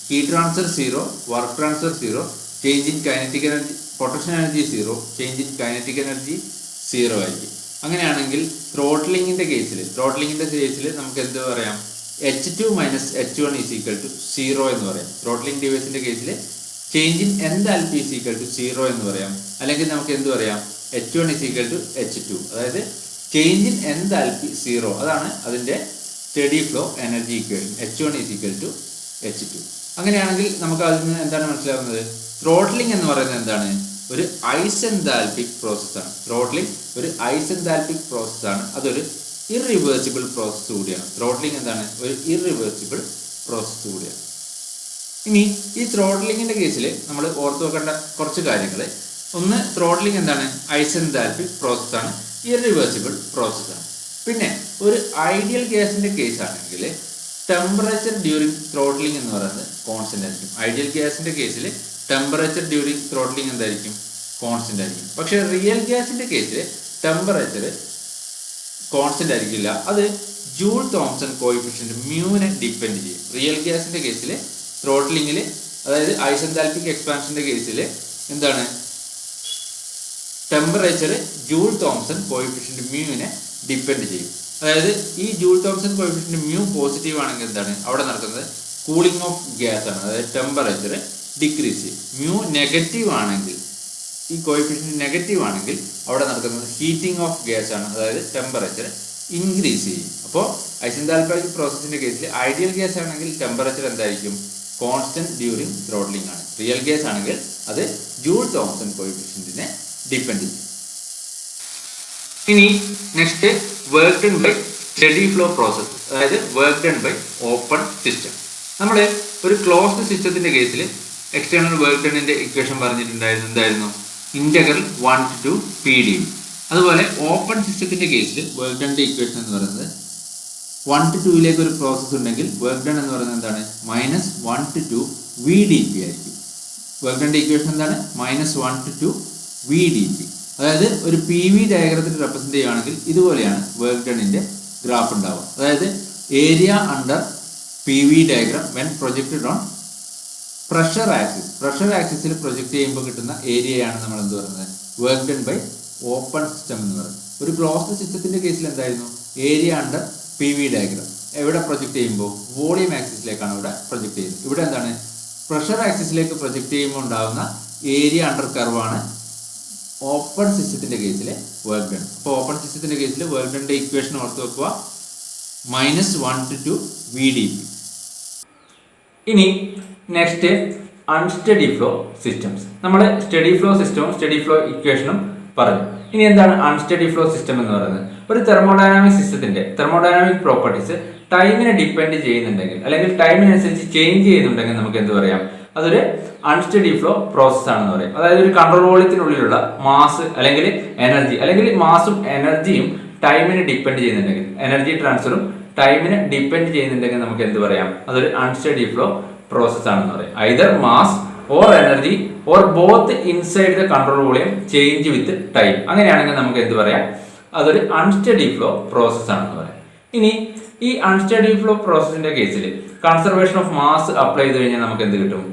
heat transfer 0, work transfer 0, change in kinetic energy, potential energy 0, change in kinetic energy 0 ആയിരിക്കും. അങ്ങനെയാണെങ്കിൽ ത്രോട്ട്ലിംഗിന്റെ കേസിൽ നമുക്ക് എന്ത് പറയാം? H2 minus H1 is equal to 0 എന്ന് പറയാം. ത്രോട്ട്ലിംഗ് ഡിവൈസിന്റെ കേസിൽ change in enthalpy is equal to 0 എന്ന് പറയാം. അല്ലെങ്കിൽ നമുക്ക് എന്ത് പറയാം? H1 is equal to H2, അതായത് ചേഞ്ച് ഇൻ എൻതാൽപ്പി 0. അതാണ് അതിന്റെ steady flow energy equation. H1 is equal to H2. അങ്ങനെയാണെങ്കിൽ നമുക്ക് അതിൽ നിന്ന് എന്താണ് മനസ്സിലാവുന്നത്? ത്രോട്ട്ലിംഗ് എന്ന് പറയുന്നത് എന്താണ്? ഒരു ഐസെന്താൽപിക് പ്രോസസ്സാണ്. ത്രോട്ട്ലിംഗ് ഒരു ഐസെന്താൽപിക് പ്രോസസ്സാണ്. അതൊരു ഇറിവേഴ്സിബിൾ പ്രോസസ്സ് കൂടിയാണ്. ത്രോട്ട്ലിംഗ് എന്താണ്? ഒരു ഇറിവേഴ്സിബിൾ പ്രോസസ്സ് കൂടിയാണ്. ഇനി ഈ ത്രോട്ട്ലിംഗിന്റെ കേസിൽ നമ്മൾ ഓർത്ത് വെക്കേണ്ട കുറച്ച് കാര്യങ്ങൾ. ഒന്ന്, ത്രോട്ട്ലിംഗ് എന്താണ്? ഐസെന്താൽപിക് പ്രോസസ്സാണ്, ഇറിവേഴ്സിബിൾ പ്രോസസ്സാണ്. പിന്നെ ഒരു ഐഡിയൽ ഗ്യാസിന്റെ കേസ് ആണെങ്കിൽ ടെമ്പറേച്ചർ ഡ്യൂറിങ് ത്രോട്ട്ലിംഗ് എന്ന് പറയുന്നത് കോൺസ്റ്റന്റ് ആയിരിക്കും. ഐഡിയൽ ഗ്യാസിന്റെ കേസിൽ ടെമ്പറേച്ചർ ഡ്യൂറിങ് ത്രോട്ട്ലിംഗ് എന്തായിരിക്കും? കോൺസ്റ്റന്റ് ആയിരിക്കും. പക്ഷേ റിയൽ ഗ്യാസിന്റെ കേസിൽ ടെമ്പറേച്ചർ കോൺസ്റ്റന്റ് ആയിരിക്കില്ല. അത് ജൂൾ തോംസൺ കോഎഫിഷ്യന്റ് മ്യൂവിനെ ഡിപ്പെൻഡ് ചെയ്യും. റിയൽ ഗ്യാസിന്റെ കേസിൽ ത്രോട്ട്ലിംഗിൽ, അതായത് ഐസെന്താൽപിക് എക്സ്പാൻഷന്റെ കേസിൽ എന്താണ്? ടെമ്പറേച്ചർ ജൂൾ തോംസൺ കോഎഫിഷ്യന്റ് മ്യൂവിനെ ഡിപ്പെൻഡ് ചെയ്യും. അതായത് ഈ Joule Thomson coefficient mu positive ആണെങ്കിൽ എന്താണ് അവിടെ നടക്കുന്നത്? കൂളിംഗ് ഓഫ് ഗ്യാസ് ആണ്, അതായത് ടെമ്പറേച്ചർ ഡിക്രീസ് ചെയ്യും. മ്യൂ നെഗറ്റീവ് ആണെങ്കിൽ, ഈ കോഎഫിഷ്യന്റ് നെഗറ്റീവ് ആണെങ്കിൽ അവിടെ നടക്കുന്നത് ഹീറ്റിംഗ് ഓഫ് ഗ്യാസ് ആണ്, അതായത് ടെമ്പറേച്ചർ ഇൻക്രീസ് ചെയ്യും. അപ്പോൾ ഐസെന്താൽപിക് പ്രോസസ്സിന്റെ കേസിൽ ഐഡിയൽ ഗ്യാസ് ആണെങ്കിൽ ടെമ്പറേച്ചർ എന്തായിരിക്കും? കോൺസ്റ്റന്റ് ഡ്യൂറിങ് ത്രോട്ട്ലിംഗ് ആണ്. റിയൽ ഗ്യാസ് ആണെങ്കിൽ അത് ജൂൾ തോംസൺ കോഎഫിഷ്യന്റിനെ ഡിപ്പെൻഡ് ചെയ്യും. ഇനി next work done by steady flow process, അതായത് work done by open system. നമ്മൾ ഒരു ക്ലോസ്ഡ് സിസ്റ്റത്തിന്റെ കേസിൽ എക്സ്റ്റേണൽ വർക്ക് ഡണ്ണിന്റെ ഇക്വേഷൻ പറഞ്ഞിട്ടുണ്ടായിരുന്നു. എന്തായിരുന്നു? Integral 1 to PdV. അതുപോലെ ഓപ്പൺ സിസ്റ്റത്തിന്റെ കേസിൽ വർക്ക് ഡണ്ണിന്റെ ഇക്വേഷൻ എന്ന് പറയുന്നത് 1 to 2 ഒരു പ്രോസസ് ഉണ്ടെങ്കിൽ വർക്ക് ഡൺ എന്ന് പറയുന്നത് എന്താണ്? -1 to 2 VdP ആയിരിക്കും. വർക്ക് ഡണ്ണിന്റെ ഇക്വേഷൻ എന്താണ്? -1 to 2 VdP. അതായത് ഒരു PV ഡയഗ്രത്തിൽ റെപ്രസെന്റ് ചെയ്യുകയാണെങ്കിൽ ഇതുപോലെയാണ് വർക്ക് ഡണ്ണിന്റെ ഗ്രാഫ് ഉണ്ടാവുക. അതായത് area under PV diagram when projected on pressure axis. Pressure ആക്സിസിൽ പ്രൊജക്ട് ചെയ്യുമ്പോൾ കിട്ടുന്ന ഏരിയയാണ് നമ്മൾ എന്ത് പറയുന്നത്? Work done by open system എന്ന് പറയുന്നത്. ഒരു ക്ലോസ്ഡ് സിസ്റ്റത്തിന്റെ കേസിൽ എന്തായിരുന്നു? ഏരിയ അണ്ടർ PV ഡയഗ്രാം എവിടെ പ്രൊജക്ട് ചെയ്യുമ്പോൾ? വോളിയം ആക്സിസിലേക്കാണ് ഇവിടെ പ്രൊജക്ട് ചെയ്യുന്നത്. ഇവിടെ എന്താണ്? പ്രഷർ ആക്സിസിലേക്ക് പ്രൊജക്ട് ചെയ്യുമ്പോൾ ഉണ്ടാകുന്ന ഏരിയ അണ്ടർ കർവാണ് ഓപ്പൺ സിസ്റ്റത്തിന്റെ കേസിലെ വർക്ക് ഡൺ. അപ്പോൾ ഓപ്പൺ സിസ്റ്റത്തിന്റെ കേസിൽ വർക്ക് ഡണ്ണിന്റെ ഇക്വേഷൻ ഓർത്ത് വെക്കുക, -1 to 2 VdP. ഇനി നെക്സ്റ്റ് അൺസ്റ്റഡി ഫ്ലോ സിസ്റ്റംസ്. നമ്മൾ സ്റ്റഡി ഫ്ലോ സിസ്റ്റവും സ്റ്റഡി ഫ്ലോ ഇക്വേഷനും പറഞ്ഞു. ഇനി എന്താണ് അൺസ്റ്റഡി ഫ്ലോ സിസ്റ്റം എന്ന് പറയുന്നത്? ഒരു തെർമോഡൈനാമിക് സിസ്റ്റത്തിന്റെ തെർമോഡൈനാമിക് പ്രോപ്പർട്ടീസ് ടൈമിനെ ഡിപ്പെൻഡ് ചെയ്യുന്നുണ്ടെങ്കിൽ, അല്ലെങ്കിൽ ടൈമിനനുസരിച്ച് ചേഞ്ച് ചെയ്യുന്നുണ്ടെങ്കിൽ നമുക്ക് എന്ത് പറയാം? അതൊരു അൺസ്റ്റഡി ഫ്ലോ പ്രോസസ് ആണെന്ന് പറയും. അതായത് ഒരു കൺട്രോൾ വോളിയത്തിനുള്ളിലുള്ള മാസ് അല്ലെങ്കിൽ എനർജി, അല്ലെങ്കിൽ മാസും എനർജിയും ടൈമിനെ ഡിപ്പെൻഡ് ചെയ്യുന്നുണ്ടെങ്കിൽ, എനർജി ട്രാൻസ്ഫറും ടൈമിനെ ഡിപ്പെൻഡ് ചെയ്യുന്നുണ്ടെങ്കിൽ നമുക്ക് എന്ത് പറയാം? അതൊരു അൺസ്റ്റഡി ഫ്ലോ പ്രോസസ് ആണെന്ന് പറയും. Either mass or energy or both inside the control volume change with time. അങ്ങനെയാണെങ്കിൽ നമുക്ക് എന്ത് പറയാം? അതൊരു അൺസ്റ്റഡി ഫ്ലോ പ്രോസസ് ആണെന്ന് പറയാം. ഇനി ഈ അൺസ്റ്റഡി ഫ്ലോ പ്രോസസിന്റെ കേസിൽ കൺസർവേഷൻ ഓഫ് മാസ് അപ്ലൈ ചെയ്ത് കഴിഞ്ഞാൽ നമുക്ക് എന്ത് കിട്ടും?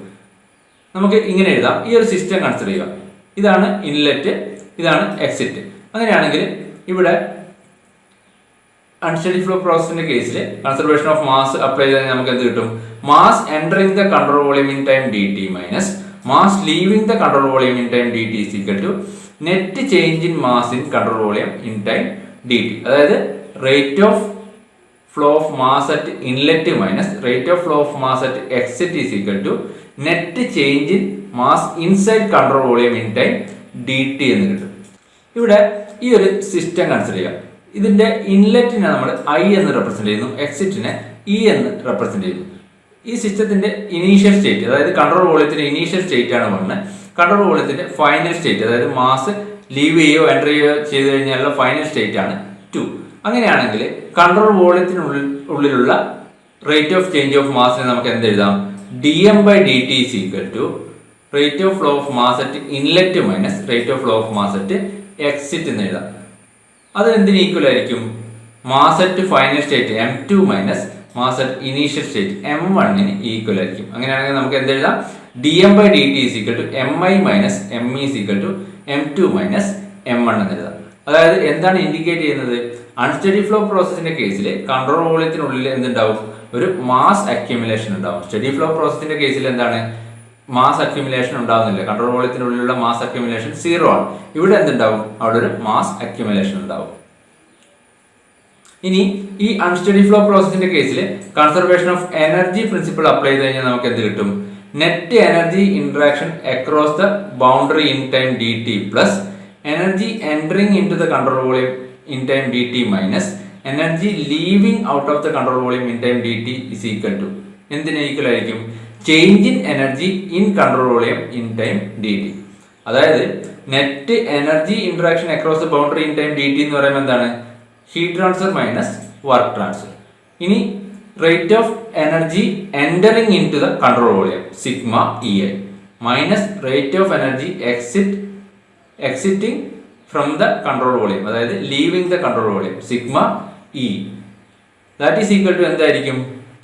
നമുക്ക് ഇങ്ങനെ എഴുതാം. ഈ ഒരു സിസ്റ്റം കൺസിഡർ ചെയ്യുക. ഇതാണ് ഇൻലെറ്റ്, ഇതാണ് എക്സിറ്റ്. അങ്ങനെയാണെങ്കിൽ ഇവിടെ അൺസ്റ്റഡി ഫ്ലോ പ്രോസസിന്റെ കേസിൽ കൺസർവേഷൻ ഓഫ് മാസ് അപ്ലൈ ചെയ്താൽ നമുക്ക് എന്ത് കിട്ടും? Mass entering the control volume in time D T minus mass leaving the control volume in time D T is equal to net change in mass in control volume in time D T. അതായത് rate of flow of mass at inlet minus rate of flow of mass at exit is equal to net change in mass inside control volume in time D T എന്ന് കിട്ടും. ഇവിടെ ഈ ഒരു system consider ചെയ്യാം. ഇതിന്റെ ഇൻലെറ്റിനെ നമ്മൾ I എന്ന് represent ചെയ്യുന്നു, എക്സിറ്റിനെ ഇ എന്ന് റെപ്രസെന്റ് ചെയ്യുന്നു. ഈ സിസ്റ്റത്തിന്റെ ഇനീഷ്യൽ സ്റ്റേറ്റ്, അതായത് കൺട്രോൾ വോളിയത്തിന്റെ ഇനീഷ്യൽ സ്റ്റേറ്റ് ആണ് 1. കൺട്രോൾ വോളിയത്തിന്റെ ഫൈനൽ സ്റ്റേറ്റ്, അതായത് മാസ് ലീവ് ചെയ്യുകയോ എൻ്റർ ചെയ്യുകയോ ചെയ്ത് കഴിഞ്ഞാലുള്ള ഫൈനൽ സ്റ്റേറ്റ് ആണ് 2. അങ്ങനെയാണെങ്കിൽ കൺട്രോൾ വോളിയത്തിനുള്ളിലുള്ള റേറ്റ് ഓഫ് ചേഞ്ച് ഓഫ് മാസിനെ നമുക്ക് എന്ത് എഴുതാം? dm by dt is equal to rate of flow of mass at inlet minus rate of flow of mass at exit എന്ന് എഴുതാം. അത് എന്തിന് ഈക്വൽ ആയിരിക്കും? Mass at final state m2 minus mass at initial state m1 equal ആയിരിക്കും. അങ്ങനെയാണെങ്കിൽ നമുക്ക് എന്ത് എഴുതാം? dm by dt is equal to mi minus me is equal to m2 minus m1 എന്ന് എഴുതാം. അതായത് എന്താണ് ഇൻഡിക്കേറ്റ് ചെയ്യുന്നത്? അൺസ്റ്റഡി ഫ്ലോ പ്രോസസിന്റെ കേസിൽ കൺട്രോൾ വോളിയത്തിനുള്ളിൽ എന്തുണ്ടാവും? ഒരു മാസ് അക്യുമുലേഷൻ ഉണ്ടാവും. സ്റ്റഡി ഫ്ലോ പ്രോസസിന്റെ കേസിൽ എന്താണ്? മാസ് അക്യുമുലേഷൻ ഉണ്ടാവുന്നില്ല. കൺട്രോൾ വോളിയത്തിനുള്ളിലുള്ള മാസ് അക്യുമുലേഷൻ 0 ആണ്. ഇവിടെ എന്തുണ്ടാവും? അവിടെ ഒരു മാസ് അക്യുമുലേഷൻ ഉണ്ടാവും. ഇനി ഈ അൺസ്റ്റഡി ഫ്ലോ പ്രോസസിന്റെ കേസിൽ conservation of energy principle apply ചെയ്ത് കഴിഞ്ഞാൽ നമുക്ക് എന്ത് കിട്ടും? Net energy interaction across the boundary in time D T plus energy entering into the control volume in time dt minus energy leaving out of the control volume in time dt is equal to എന്തിന് equal ആയിരിക്കും? Change in energy in control volume in time dt. അതായത് net energy interaction across the boundary in time dt എന്ന് പറയുമ്പോൾ എന്താണ്? Heat transfer minus work transfer. ഇനി rate of energy entering into the control volume sigma E I minus rate of energy exiting from the control volume, അതായത് leaving the control volume sigma e, that is equal to എന്തായിരിക്കും?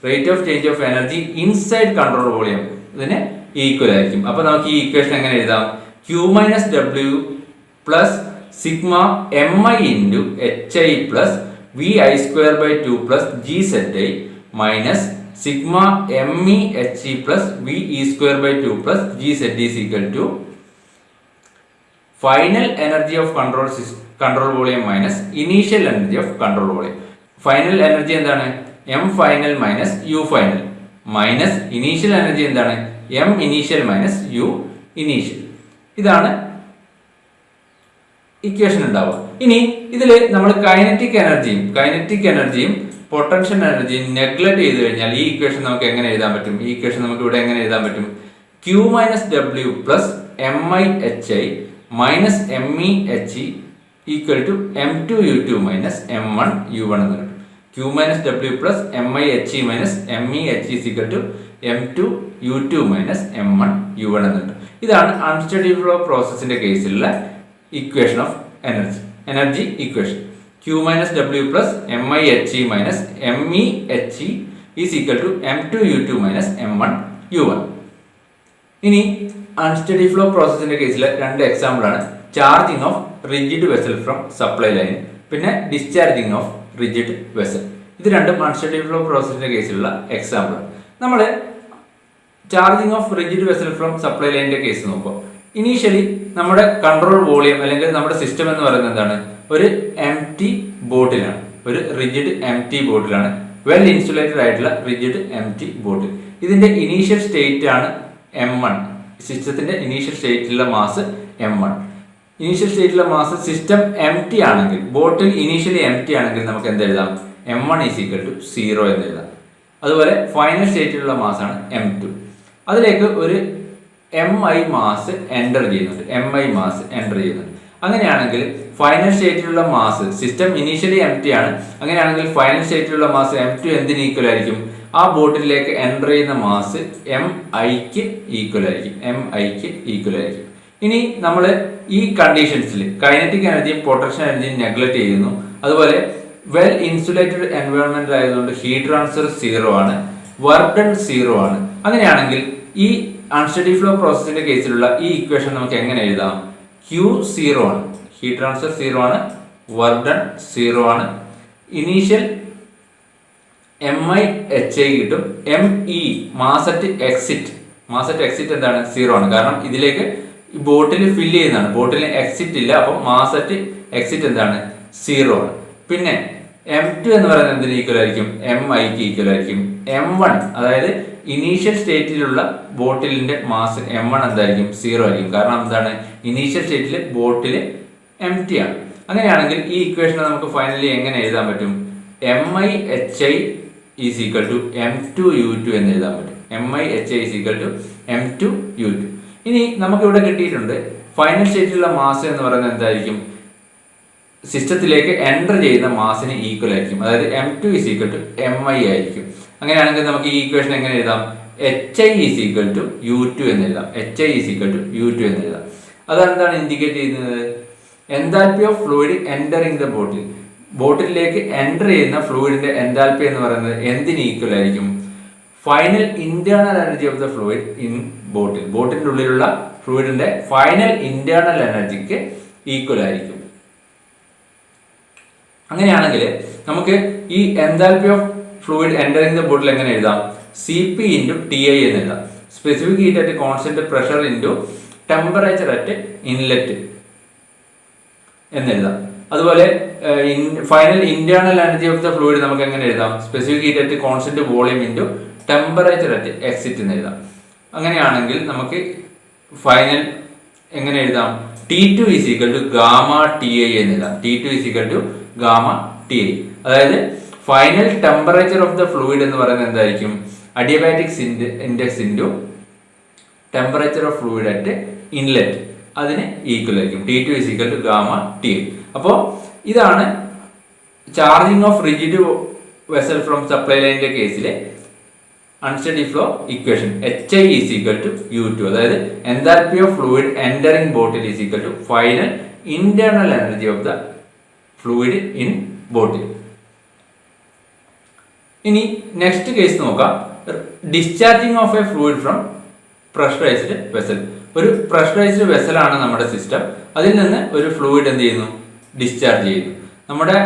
rate of change of energy inside control volume ഇതിന് equal ആയിരിക്കും. അപ്പോൾ നമുക്ക് ഈ equation എങ്ങനെ എഴുതാം? q minus w plus sigma mi into hi plus vi square by 2 plus gzi minus sigma me he plus ve square by 2 plus gz is equal to final energy of control volume minus initial energy of control volume. Final energy എന്താണ്? M final minus U final minus initial energy എന്താണ്? M initial minus U initial. ഇതാണ് equation ഉണ്ടാവുക. ഇനി ഇതിൽ നമ്മൾ kinetic എനർജിയും പൊട്ടൻഷ്യൽ എനർജിയും നെഗ്ലക്ട് ചെയ്ത് കഴിഞ്ഞാൽ ഈ ഇക്വേഷൻ നമുക്ക് എങ്ങനെ എഴുതാൻ പറ്റും? ഈ ഇക്വേഷൻ നമുക്ക് ഇവിടെ എങ്ങനെ എഴുതാൻ പറ്റും? q minus W plus M I H I minus M E H E equal to m2 u2 minus m1 u1 എന്ന് കിട്ടും. q minus W plus M I H E minus M E H E equal to m2 u2 minus m1 u1 എന്ന് കിട്ടും. ഇതാണ് unsteady flow പ്രോസസിന്റെ കേസിലുള്ള equation of energy equation. q minus W plus M I H E minus M E H E is equal to m2 u2 minus m1 u1. ഇനി unsteady flow പ്രോസസിന്റെ കേസിലെ രണ്ട് example ആണ് charging of rigid vessel from supply line, പിന്നെ discharging of rigid vessel. ഇത് രണ്ടും unsteady flow പ്രോസസിന്റെ കേസിലുള്ള example. നമ്മൾ charging of rigid vessel from supply ലൈനിന്റെ കേസ് നോക്കുമ്പോൾ ഇനീഷ്യലി നമ്മുടെ കൺട്രോൾ വോളിയം അല്ലെങ്കിൽ നമ്മുടെ സിസ്റ്റം എന്ന് പറയുന്നത് എന്താണ്? ഒരു എംപ്റ്റി ബോട്ടിലാണ്, ഒരു റിജിഡ് എംപ്റ്റി ബോട്ടിലാണ്, വെൽ ഇൻസുലേറ്റഡ് ആയിട്ടുള്ള റിജിഡ് എംപ്റ്റി ബോട്ടിൽ. ഇതിന്റെ ഇനീഷ്യൽ സ്റ്റേറ്റ് ആണ് m1. സിസ്റ്റത്തിന്റെ ഇനീഷ്യൽ സ്റ്റേറ്റിലുള്ള മാസ് m1. ഇനീഷ്യൽ സ്റ്റേറ്റിലുള്ള മാസ് സിസ്റ്റം എംപ്റ്റി ആണെങ്കിൽ, ബോട്ടിൽ ഇനീഷ്യലി എംപ്റ്റി ആണെങ്കിൽ നമുക്ക് എന്ത് എഴുതാം? m1 ഈസ് ഈക്വൽ ടു 0 എന്ന് എഴുതാം. അതുപോലെ ഫൈനൽ സ്റ്റേറ്റിലുള്ള മാസാണ് m2. അതിലേക്ക് ഒരു mi മാസ് എൻ്റർ ചെയ്യുന്നുണ്ട്. അങ്ങനെയാണെങ്കിൽ ഫൈനൽ സ്റ്റേറ്റിലുള്ള മാസ്, സിസ്റ്റം ഇനീഷ്യലി എംപ്റ്റി ആണ്, അങ്ങനെയാണെങ്കിൽ ഫൈനൽ സ്റ്റേറ്റിലുള്ള മാസ് m2 എന്തിന് ഈക്വൽ ആയിരിക്കും? ആ ബോട്ടിലേക്ക് എൻ്റർ ചെയ്യുന്ന മാസ് mi-ക്ക് ഈക്വൽ ആയിരിക്കും. ഇനി നമ്മൾ ഈ കണ്ടീഷൻസിൽ കൈനറ്റിക് എനർജിയും പൊട്ടൻഷ്യൽ എനർജിയും നെഗ്ലക്ട് ചെയ്യുന്നു. അതുപോലെ വെൽ ഇൻസുലേറ്റഡ് എൻവയോൺമെന്റ് ആയതുകൊണ്ട് ഹീറ്റ് ട്രാൻസ്ഫർ 0 ആണ്, വർക്ക് ഡൺ 0 ആണ്. അങ്ങനെയാണെങ്കിൽ ഈ അൺസ്റ്റഡി ഫ്ലോ പ്രോസസ്സിന്റെ കേസിലുള്ള ഈ ഇക്വേഷൻ നമുക്ക് എങ്ങനെ എഴുതാം? Q0 ആണ്, ഹീറ്റ് ട്രാൻസ്ഫർ 0 ആണ്, വർക്ക് ഡൺ 0 ആണ്, ഇനീഷ്യൽ MI/HI കിട്ടും, ME മാസ് അറ്റ് എക്സിറ്റ് എന്താണ്? 0 ആണ്. കാരണം ഇതിലേക്ക് ബോട്ടിൽ ഫില്ല് ചെയ്യുന്നതാണ്, ബോട്ടിൽ എക്സിറ്റ് ഇല്ല, അപ്പോൾ മാസ് അറ്റ് എക്സിറ്റ് എന്താണ്? 0 ആണ്. പിന്നെ M2 എന്ന് പറയുന്നത് എന്തിന് ഈക്വൽ ആയിരിക്കും? MIക്ക് ഈക്വൽ ആയിരിക്കും. M1 അതായത് ഇനീഷ്യൽ സ്റ്റേറ്റിലുള്ള ബോട്ടിലിന്റെ മാസ് M1 എന്തായിരിക്കും? 0 ആയിരിക്കും. കാരണം എന്താണ്? ഇനീഷ്യൽ സ്റ്റേറ്റിൽ ബോട്ടിൽ എംറ്റി ആണ്. അങ്ങനെയാണെങ്കിൽ ഈ ഇക്വേഷനെ നമുക്ക് ഫൈനലി എങ്ങനെ എഴുതാൻ പറ്റും? MI/HI is equal to M2U2 എന്ന് എഴുതാൻ പറ്റും. MI/HI is equal to M2U2. ഇനി നമുക്ക് ഇവിടെ കിട്ടിയിട്ടുണ്ട് ഫൈനൽ സ്റ്റേറ്റിലുള്ള മാസ് എന്ന് പറയുന്നത് എന്തായിരിക്കും? സിസ്റ്റത്തിലേക്ക് എൻ്റർ ചെയ്യുന്ന മാസിന് ഈക്വൽ ആയിരിക്കും. അതായത് M2 is equal to MI ആയിരിക്കും. അങ്ങനെയാണെങ്കിൽ നമുക്ക് ഈ ഇക്വേഷൻ എങ്ങനെ എഴുതാം? HI is equal to U2 എന്ന് എഴുതാം. HI is equal to U2 എന്ന് എഴുതാം. അതെന്താണ് ഇൻഡിക്കേറ്റ് ചെയ്യുന്നത്? Enthalpy of fluid entering the bottle. ബോട്ടിലേക്ക് എൻ്റർ ചെയ്യുന്ന ഫ്ലൂയിഡിന്റെ എൻതാൽപ്പി എന്ന് പറയുന്നത് എന്തിന് ഈക്വൽ ആയിരിക്കും? Final internal energy of the fluid in bottle. ബോട്ടിന്റെ ഉള്ളിലുള്ള ഫ്ലൂയിഡിന്റെ ഫൈനൽ ഇന്റേണൽ എനർജിക്ക് ഈക്വൽ ആയിരിക്കും. അങ്ങനെയാണെങ്കിൽ നമുക്ക് ഈ enthalpy of fluid entering the bottle എങ്ങനെ എഴുതാം? CP ഇൻറ്റു TI എന്ന് എഴുതാം. Specific heat at constant pressure into temperature at inlet എന്നെഴുതാം. അതുപോലെ final internal energy of the fluid നമുക്ക് എങ്ങനെ എഴുതാം? Specific heat at constant volume into temperature at exit എന്ന് എഴുതാം. അങ്ങനെയാണെങ്കിൽ നമുക്ക് ഫൈനൽ എങ്ങനെ എഴുതാം? T2 is equal to gamma TI എന്ന് എഴുതാം. T2 is equal to gamma TI. അതായത് final temperature of the fluid എന്ന് പറയുന്നത് എന്തായിരിക്കും? Adiabatic index into temperature of fluid at inlet, അതിന് ഈക്വൽ ആയിരിക്കും. T2 is equal to gamma TI. അപ്പോൾ ഇതാണ് charging of rigid vessel from supply ലൈനിന്റെ കേസിലെ unsteady flow equation. HI is equal to U2. അതായത് enthalpy of fluid entering bottle is equal to final internal energy of the fluid in bottle. ഇനി next case നോക്കാം. Discharging of a fluid from pressurized vessel. ഒരു pressurized വെസലാണ് നമ്മുടെ system. അതിൽ നിന്ന് ഒരു fluid എന്ത് ചെയ്യുന്നു? ഡിസ്ചാർജ് ചെയ്യുന്നു. നമ്മുടെ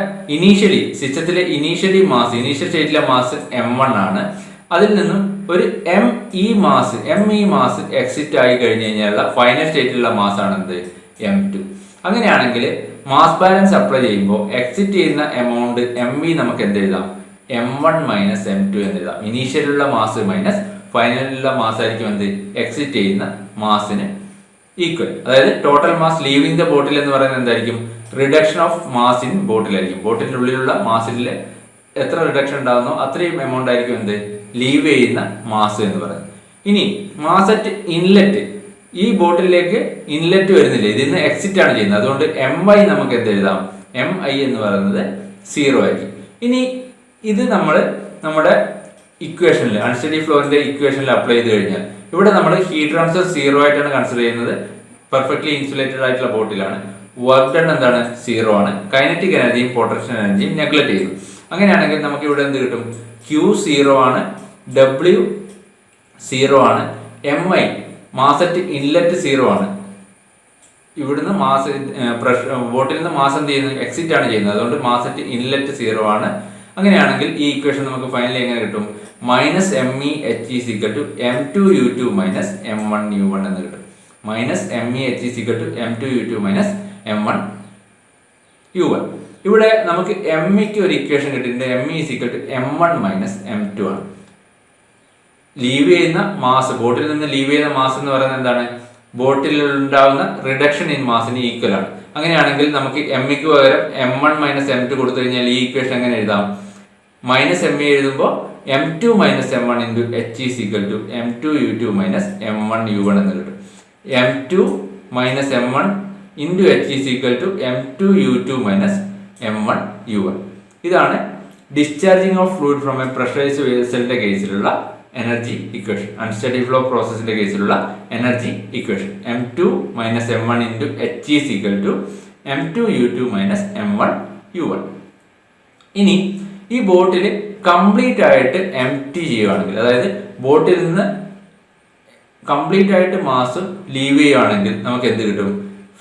സിസ്റ്റത്തിലെ ഇനീഷ്യൽ സ്റ്റേറ്റിലെ മാസ് M1 ആണ്. അതിൽ നിന്നും ഒരു ME മാസ് എക്സിറ്റ് ആയി കഴിഞ്ഞ് കഴിഞ്ഞാലുള്ള ഫൈനൽ സ്റ്റേറ്റിലുള്ള മാസ് ആണ് എന്ത്? M2. അങ്ങനെയാണെങ്കിൽ മാസ് ബാലൻസ് അപ്ലൈ ചെയ്യുമ്പോൾ എക്സിറ്റ് ചെയ്യുന്ന എമൗണ്ട് ME നമുക്ക് എന്ത് എഴുതാം? M1 മൈനസ് M2 എന്ന് എഴുതാം. ഇനീഷ്യലുള്ള മാസ് മൈനസ് ഫൈനലിലുള്ള മാസ് ആയിരിക്കും എന്ത്? എക്സിറ്റ് ചെയ്യുന്ന മാസിന് ഈക്വൽ. അതായത് total mass leaving the bottle എന്ന് പറയുന്നത് എന്തായിരിക്കും? റിഡക്ഷൻ ഓഫ് മാസ് ഇൻ ബോട്ടിലായിരിക്കും. ബോട്ടിന്റെ ഉള്ളിലുള്ള മാസിൽ എത്ര റിഡക്ഷൻ ഉണ്ടാകുന്നോ അത്രയും എമൗണ്ട് ആയിരിക്കും എന്ത്? ലീവ് ചെയ്യുന്ന മാസ് എന്ന് പറയുന്നത്. ഇനി മാസ് അറ്റ് ഇൻലെറ്റ്, ഈ ബോട്ടിലേക്ക് ഇൻലെറ്റ് വരുന്നില്ല, ഇതിന്ന് എക്സിറ്റ് ആണ് ചെയ്യുന്നത്. അതുകൊണ്ട് MI നമുക്ക് എന്ത് എഴുതാം? MI എന്ന് പറയുന്നത് 0 ആയിരിക്കും. ഇനി ഇത് നമ്മൾ നമ്മുടെ ഇക്വേഷനിൽ അൺസ്റ്റഡി ഫ്ലോറിന്റെ ഇക്വേഷനിൽ അപ്ലൈ ചെയ്ത് കഴിഞ്ഞാൽ ഇവിടെ നമ്മൾ ഹീറ്റ് ട്രാൻസ്ഫർ 0 ആയിട്ടാണ് കൺസിഡർ ചെയ്യുന്നത്. പെർഫെക്റ്റ്ലി ഇൻസുലേറ്റഡ് ആയിട്ടുള്ള ബോട്ടിലാണ്. വർക്ക് ഡൺ എന്താണ്? 0 ആണ്. കൈനറ്റിക് എനർജിയും പൊട്ടൻഷ്യൽ എനർജിയും നെഗ്ലക്ട് ചെയ്തു. അങ്ങനെയാണെങ്കിൽ നമുക്ക് ഇവിടെ എന്ത് കിട്ടും? Q0 ആണ്, W 0 ആണ്, MI മാസ് അറ്റ് ഇൻലെറ്റ് 0 ആണ്. ഇവിടുന്ന് മാസ് ബോട്ടിൽ നിന്ന് മാസ് എന്ത് ചെയ്യുന്നു? എക്സിറ്റ് ആണ് ചെയ്യുന്നത്. അതുകൊണ്ട് മാസ് അറ്റ് ഇൻലെറ്റ് 0 ആണ്. അങ്ങനെയാണെങ്കിൽ ഈ ഇക്വേഷൻ നമുക്ക് ഫൈനലി എങ്ങനെ കിട്ടും? Minus MEH is equal to M2U2 minus M1U1 എന്ന് കിട്ടും. Minus MEH is equal to M2U2 minus M1U1. ഇവിടെ നമുക്ക് MEക്ക് ഒരു ഇക്വേഷൻ കിട്ടിയിട്ടുണ്ട്. ME is equal to M1 minus M2 ആണ്. ലീവ് ചെയ്യുന്ന മാസ്, ബോട്ടിൽ നിന്ന് ലീവ് ചെയ്യുന്ന മാസ് എന്ന് പറയുന്നത് എന്താണ്? ബോട്ടിൽ ഉണ്ടാകുന്ന റിഡക്ഷൻ ഇൻ മാസിന് ഈക്വൽ ആണ്. അങ്ങനെയാണെങ്കിൽ നമുക്ക് MEക്ക് പകരം M1 മൈനസ് M2 കൊടുത്തു കഴിഞ്ഞാൽ ഈ ഇക്വേഷൻ എങ്ങനെ എഴുതാം? മൈനസ് ME എഴുതുമ്പോൾ M2 minus M1 into H is equal to M2U2 minus M1U1 എന്ന് കിട്ടും. M2 minus M1 into H is equal to M2U2 minus M1U1. ഇതാണ് discharging of fluid from a pressurized വെസലിന്റെ കേസിലുള്ള energy equation. Unsteady flow പ്രോസസിന്റെ കേസിലുള്ള energy equation. M2 minus M1 into H is equal to M2U2 minus M1U1. ഇനി ഈ ബോട്ടിൽ complete ആയിട്ട് empty ചെയ്യുകയാണെങ്കിൽ, അതായത് ബോട്ടിൽ നിന്ന് കംപ്ലീറ്റ് ആയിട്ട് മാസ് ലീവ് ചെയ്യുകയാണെങ്കിൽ നമുക്ക് എന്ത് കിട്ടും?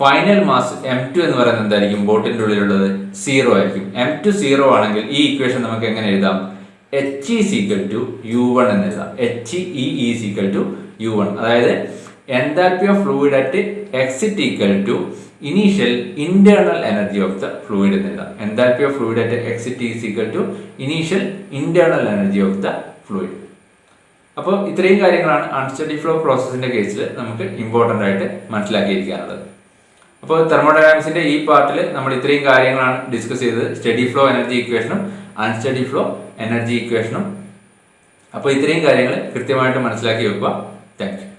ഫൈനൽ മാസ് M2 എന്ന് പറയുന്നത് എന്തായിരിക്കും? ബോട്ടിന്റെ ഉള്ളിലുള്ളത് 0 ആയിരിക്കും. M2 0 ആണെങ്കിൽ ഈ ഇക്വേഷൻ നമുക്ക് എങ്ങനെ എഴുതാം? H is equal to U1 എന്ന് എഴുതാം. HE is equal to U1. അതായത് enthalpy of fluid at exit equal to initial internal energy of the fluid എന്ന് എഴുതാം. Enthalpy of fluid at exit is equal to initial internal energy of the fluid. അപ്പോൾ ഇത്രയും കാര്യങ്ങളാണ് unsteady flow പ്രോസസ്സിന്റെ കേസിൽ നമുക്ക് important ആയിട്ട് മനസ്സിലാക്കിയിരിക്കാനുള്ളത്. അപ്പോൾ തെർമോഡൈനാമിക്സിന്റെ ഈ പാർട്ടിൽ നമ്മൾ ഇത്രയും കാര്യങ്ങളാണ് ഡിസ്കസ് ചെയ്തത്. സ്റ്റഡി ഫ്ലോ എനർജി ഇക്വേഷനും അൺസ്റ്റഡി ഫ്ലോ എനർജി ഇക്വേഷനും. അപ്പോൾ ഇത്രയും കാര്യങ്ങൾ കൃത്യമായിട്ട് മനസ്സിലാക്കി വെക്കുക. Thank you.